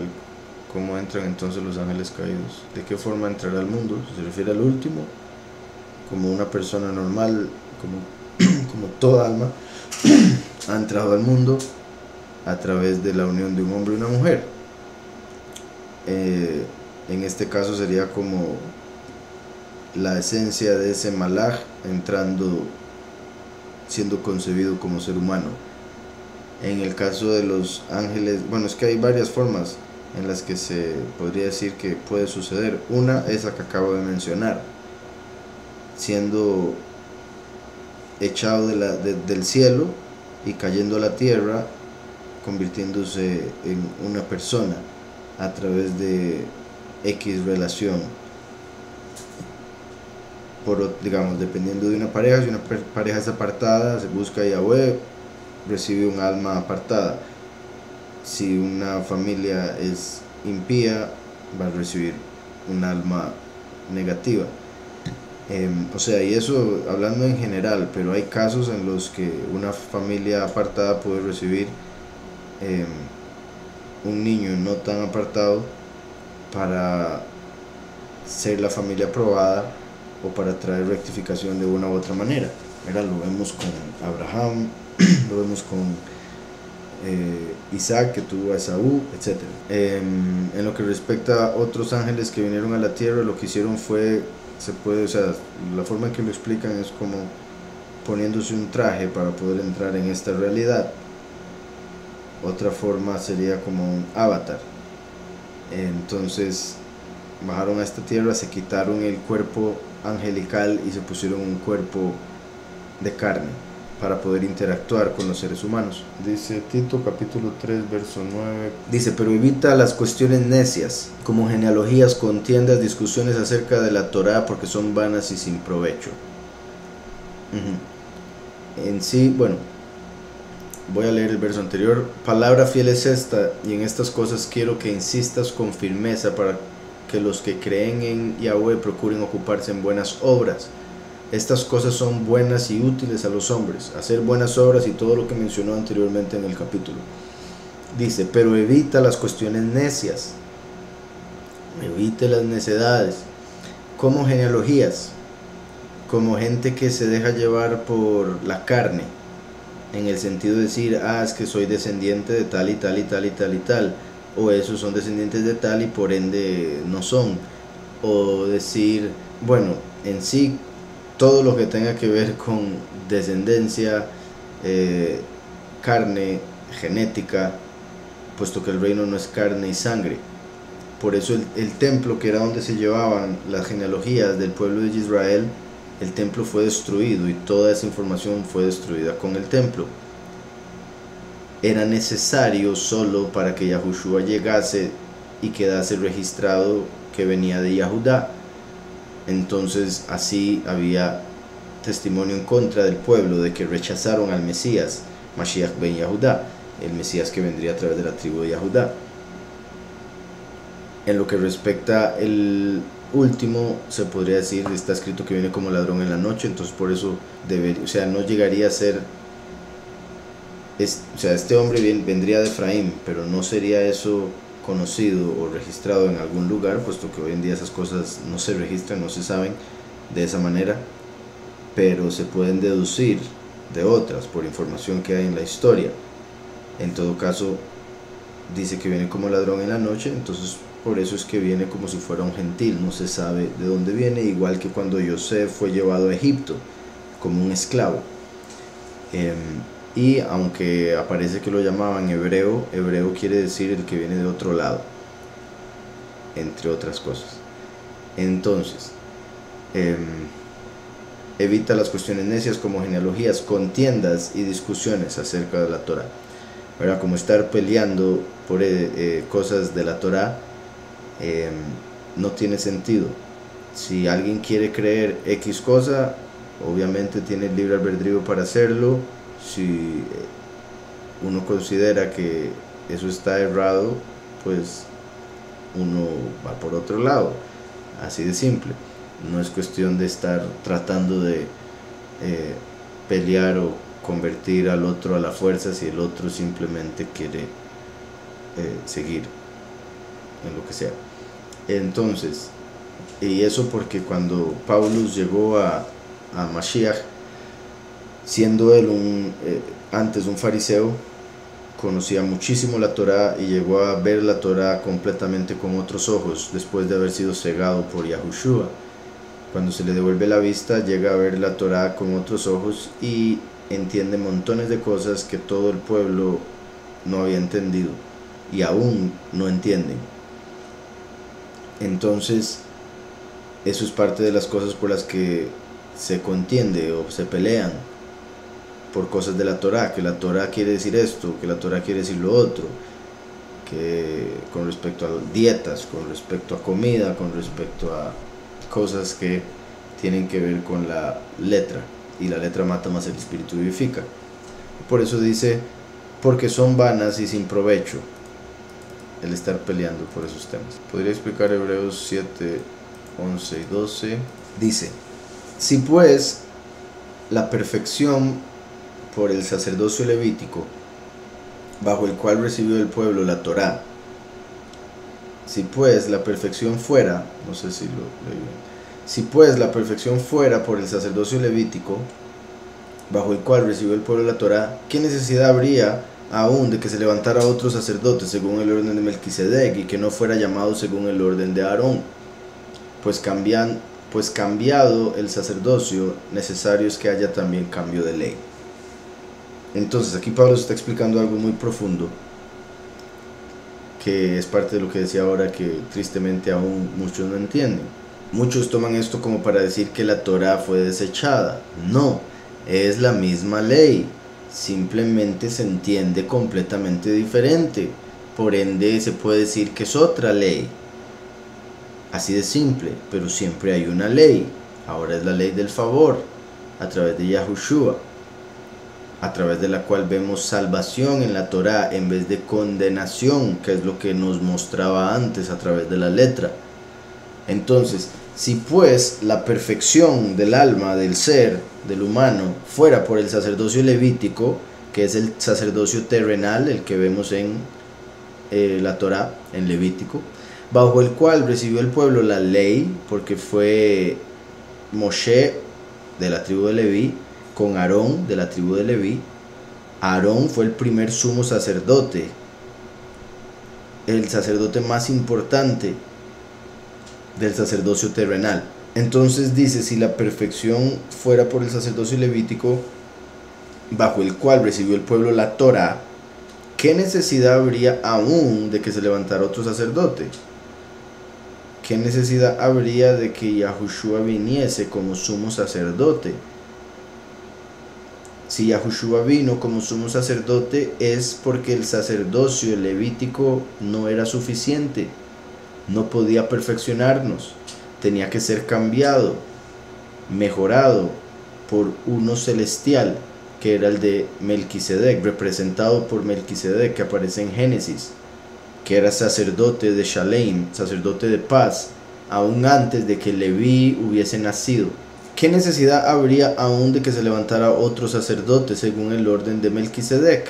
¿Cómo entran entonces los ángeles caídos? ¿De qué forma entrará al mundo? ¿Se refiere al último? Como una persona normal, como toda alma, ha entrado al mundo a través de la unión de un hombre y una mujer. En este caso sería como la esencia de ese malaj entrando, siendo concebido como ser humano. En el caso de los ángeles, bueno, es que hay varias formas en las que se podría decir que puede suceder. Una es la que acabo de mencionar, siendo echado del cielo y cayendo a la tierra, convirtiéndose en una persona a través de X relación, digamos, dependiendo de una pareja. Si una pareja es apartada, se busca a Yahweh, recibe un alma apartada. Si una familia es impía, va a recibir un alma negativa. O sea, y eso hablando en general, pero hay casos en los que una familia apartada puede recibir un niño no tan apartado para ser la familia aprobada o para traer rectificación de una u otra manera. Mira, lo vemos con Abraham, lo vemos con Isaac, que tuvo a Esaú, etc. En lo que respecta a otros ángeles que vinieron a la tierra, lo que hicieron fue, o sea, la forma en que lo explican es como poniéndose un traje para poder entrar en esta realidad. Otra forma sería como un avatar. Entonces bajaron a esta tierra, se quitaron el cuerpo angelical y se pusieron un cuerpo de carne para poder interactuar con los seres humanos. Dice Tito capítulo 3 verso 9, dice: pero evita las cuestiones necias, como genealogías, contiendas, discusiones acerca de la Torá, porque son vanas y sin provecho. En sí, bueno, voy a leer el verso anterior. Palabra fiel es esta, y en estas cosas quiero que insistas con firmeza, para que los que creen en Yahweh procuren ocuparse en buenas obras. Estas cosas son buenas y útiles a los hombres, hacer buenas obras y todo lo que mencionó anteriormente en el capítulo. Dice, pero evita las cuestiones necias, evite las necedades, como genealogías, como gente que se deja llevar por la carne, en el sentido de decir, es que soy descendiente de tal y tal y tal y tal y tal, o esos son descendientes de tal y por ende no son, o decir, bueno, en sí, todo lo que tenga que ver con descendencia, carne, genética, puesto que el reino no es carne y sangre. Por eso el templo, que era donde se llevaban las genealogías del pueblo de Israel, el templo fue destruido y toda esa información fue destruida con el templo. Era necesario solo para que Yahushua llegase y quedase registrado que venía de Yahudá. Entonces así había testimonio en contra del pueblo de que rechazaron al Mesías, Mashiach ben Yahudá, el Mesías que vendría a través de la tribu de Yahudá. En lo que respecta el último, se podría decir, está escrito que viene como ladrón en la noche, entonces por eso no llegaría a ser, este hombre vendría de Efraín, pero no sería eso conocido o registrado en algún lugar, puesto que hoy en día esas cosas no se registran, no se saben de esa manera, pero se pueden deducir de otras por información que hay en la historia. En todo caso, dice que viene como ladrón en la noche, entonces por eso es que viene como si fuera un gentil, no se sabe de dónde viene, igual que cuando Yosef fue llevado a Egipto como un esclavo. Y aunque aparece que lo llamaban hebreo, hebreo quiere decir el que viene de otro lado, entre otras cosas. Entonces, evita las cuestiones necias como genealogías, contiendas y discusiones acerca de la Torah. Ahora, como estar peleando por cosas de la Torah, no tiene sentido. Si alguien quiere creer X cosa, obviamente tiene el libre albedrío para hacerlo. Si uno considera que eso está errado, pues uno va por otro lado, así de simple. No es cuestión de estar tratando de pelear o convertir al otro a la fuerza si el otro simplemente quiere seguir en lo que sea. Entonces, y eso porque cuando Paulus llegó a Mashiach, siendo él antes un fariseo, conocía muchísimo la Torá y llegó a ver la Torá completamente con otros ojos después de haber sido cegado por Yahushua. Cuando se le devuelve la vista, llega a ver la Torá con otros ojos y entiende montones de cosas que todo el pueblo no había entendido y aún no entienden. Entonces, eso es parte de las cosas por las que se contiende o se pelean por cosas de la Torá, que la Torá quiere decir esto, que la Torá quiere decir lo otro, que con respecto a dietas, con respecto a comida, con respecto a cosas que tienen que ver con la letra, y la letra mata más el espíritu vivifica. Por eso dice, porque son vanas y sin provecho el estar peleando por esos temas. Podría explicar Hebreos 7, 11 y 12. Dice, si pues la perfección por el sacerdocio levítico, bajo el cual recibió el pueblo la Torá, si pues la perfección fuera, no sé si lo leí bien, si pues la perfección fuera por el sacerdocio levítico, bajo el cual recibió el pueblo la Torá, ¿qué necesidad habría aún de que se levantara otro sacerdote según el orden de Melquisedec y que no fuera llamado según el orden de Aarón? Pues cambiado el sacerdocio, necesario es que haya también cambio de ley. Entonces aquí Pablo está explicando algo muy profundo, que es parte de lo que decía ahora, que tristemente aún muchos no entienden. Muchos toman esto como para decir que la Torá fue desechada. No, es la misma ley, simplemente se entiende completamente diferente, por ende se puede decir que es otra ley, así de simple, pero siempre hay una ley. Ahora es la ley del favor, a través de Yahushua, a través de la cual vemos salvación en la Torá en vez de condenación, que es lo que nos mostraba antes a través de la letra. Entonces, si pues la perfección del alma, del ser, del humano, fuera por el sacerdocio levítico, que es el sacerdocio terrenal, el que vemos en la Torá, en Levítico, bajo el cual recibió el pueblo la ley, porque fue Moshe de la tribu de Leví, con Aarón de la tribu de Leví. Aarón fue el primer sumo sacerdote, el sacerdote más importante del sacerdocio terrenal. Entonces dice, si la perfección fuera por el sacerdocio levítico, bajo el cual recibió el pueblo la Torá, ¿qué necesidad habría aún de que se levantara otro sacerdote? ¿Qué necesidad habría de que Yahushua viniese como sumo sacerdote? Si Yahushua vino como sumo sacerdote es porque el sacerdocio levítico no era suficiente, no podía perfeccionarnos, tenía que ser cambiado, mejorado por uno celestial, que era el de Melquisedec, representado por Melquisedec, que aparece en Génesis, que era sacerdote de Shalem, sacerdote de paz, aún antes de que Leví hubiese nacido. ¿Qué necesidad habría aún de que se levantara otro sacerdote según el orden de Melquisedec?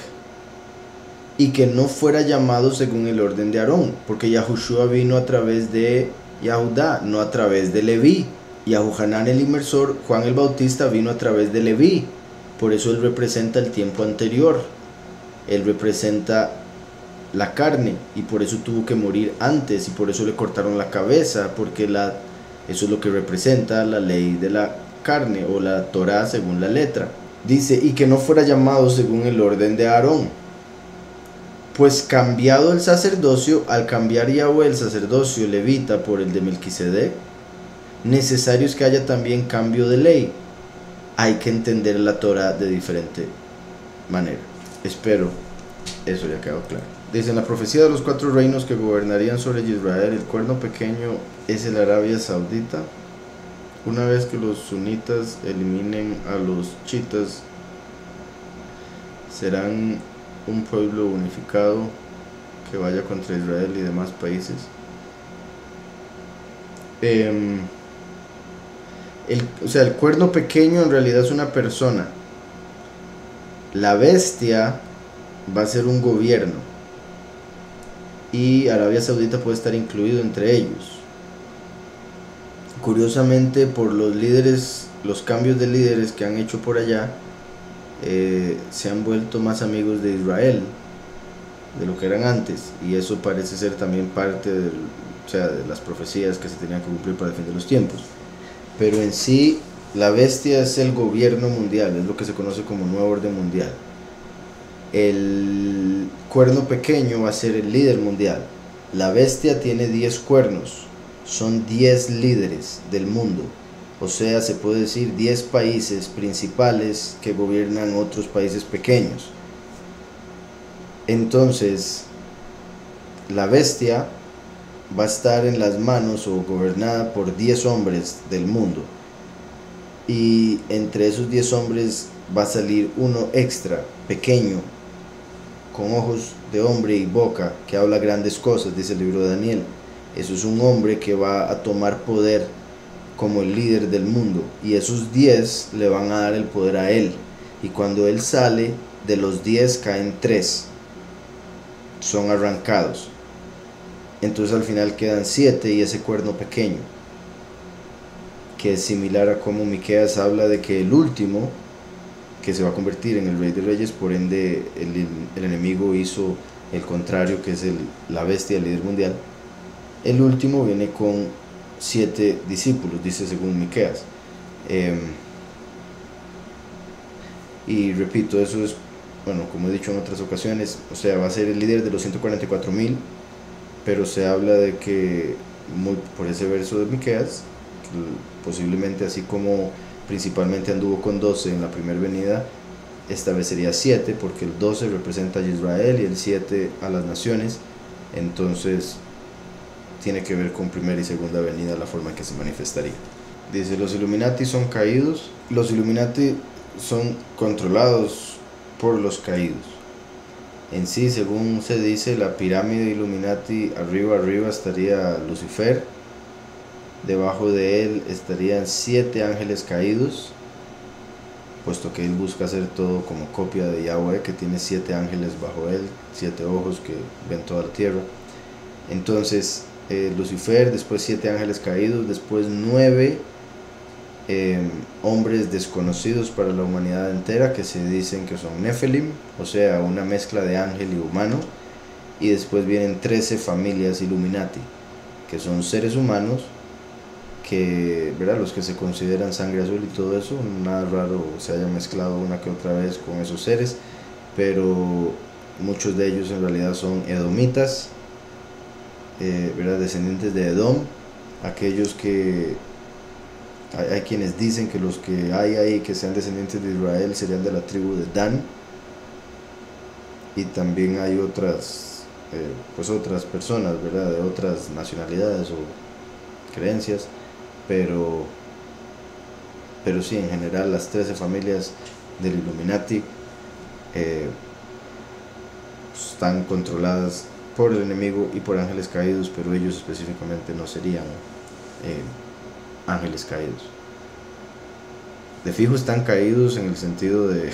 Y que no fuera llamado según el orden de Aarón, porque Yahushua vino a través de Yahudá, no a través de Leví. Yahuhanán el inmersor, Juan el Bautista, vino a través de Leví. Por eso él representa el tiempo anterior. Él representa la carne y por eso tuvo que morir antes y por eso le cortaron la cabeza, porque eso es lo que representa la ley de la carne o la Torá según la letra. Dice, y que no fuera llamado según el orden de Aarón. Pues cambiado el sacerdocio, al cambiar Yahweh el sacerdocio levita por el de Melquisedec, necesario es que haya también cambio de ley. Hay que entender la Torá de diferente manera. Espero eso ya quedó claro. Dice, en la profecía de los 4 reinos que gobernarían sobre Israel, el cuerno pequeño es el Arabia Saudita. Una vez que los sunitas eliminen a los chiitas, serán un pueblo unificado que vaya contra Israel y demás países. El cuerno pequeño en realidad es una persona. La bestia va a ser un gobierno y Arabia Saudita puede estar incluido entre ellos. Curiosamente, por los líderes, los cambios de líderes que han hecho por allá, se han vuelto más amigos de Israel de lo que eran antes, y eso parece ser también parte de las profecías que se tenían que cumplir para el fin de los tiempos. Pero en sí, la bestia es el gobierno mundial, es lo que se conoce como nuevo orden mundial. El cuerno pequeño va a ser el líder mundial. La bestia tiene 10 cuernos, son 10 líderes del mundo. O sea, se puede decir 10 países principales que gobiernan otros países pequeños. Entonces, la bestia va a estar en las manos o gobernada por 10 hombres del mundo. Y entre esos 10 hombres va a salir uno extra, pequeño, con ojos de hombre y boca, que habla grandes cosas, dice el libro de Daniel. Eso es un hombre que va a tomar poder como el líder del mundo, y esos 10 le van a dar el poder a él, y cuando él sale, de los 10 caen 3, son arrancados. Entonces al final quedan 7 y ese cuerno pequeño, que es similar a como Miqueas habla de que el último, que se va a convertir en el rey de reyes, por ende el enemigo hizo el contrario, que es la bestia, el líder mundial. El último viene con 7 discípulos, dice según Miqueas. Y repito, eso es, bueno, como he dicho en otras ocasiones, o sea, va a ser el líder de los 144,000, pero se habla de que, por ese verso de Miqueas, posiblemente así como principalmente anduvo con 12 en la primera venida, esta vez sería 7, porque el 12 representa a Israel y el 7 a las naciones. Entonces tiene que ver con primera y segunda venida, la forma en que se manifestaría. Dice, los Illuminati son caídos. Los Illuminati son controlados por los caídos. En sí, según se dice, la pirámide Illuminati, arriba estaría Lucifer, Debajo de él estarían 7 ángeles caídos, puesto que él busca hacer todo como copia de Yahweh, que tiene 7 ángeles bajo él, 7 ojos que ven toda la tierra. Entonces Lucifer, después 7 ángeles caídos, después 9 hombres desconocidos para la humanidad entera, que se dicen que son Nephilim, o sea, una mezcla de ángel y humano. Y después vienen 13 familias Illuminati, que son seres humanos que, ¿verdad?, los que se consideran sangre azul y todo eso. Nada raro se haya mezclado una que otra vez con esos seres, pero muchos de ellos en realidad son edomitas, ¿verdad?, descendientes de Edom. Aquellos que hay quienes dicen que los que hay ahí que sean descendientes de Israel serían de la tribu de Dan, y también hay otras otras personas, ¿verdad?, de otras nacionalidades o creencias, pero sí, en general las 13 familias del Illuminati están controladas por el enemigo y por ángeles caídos, pero ellos específicamente no serían ángeles caídos. De fijo están caídos en el sentido de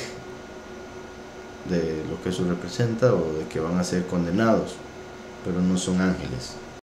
lo que eso representa, o de que van a ser condenados, pero no son ángeles.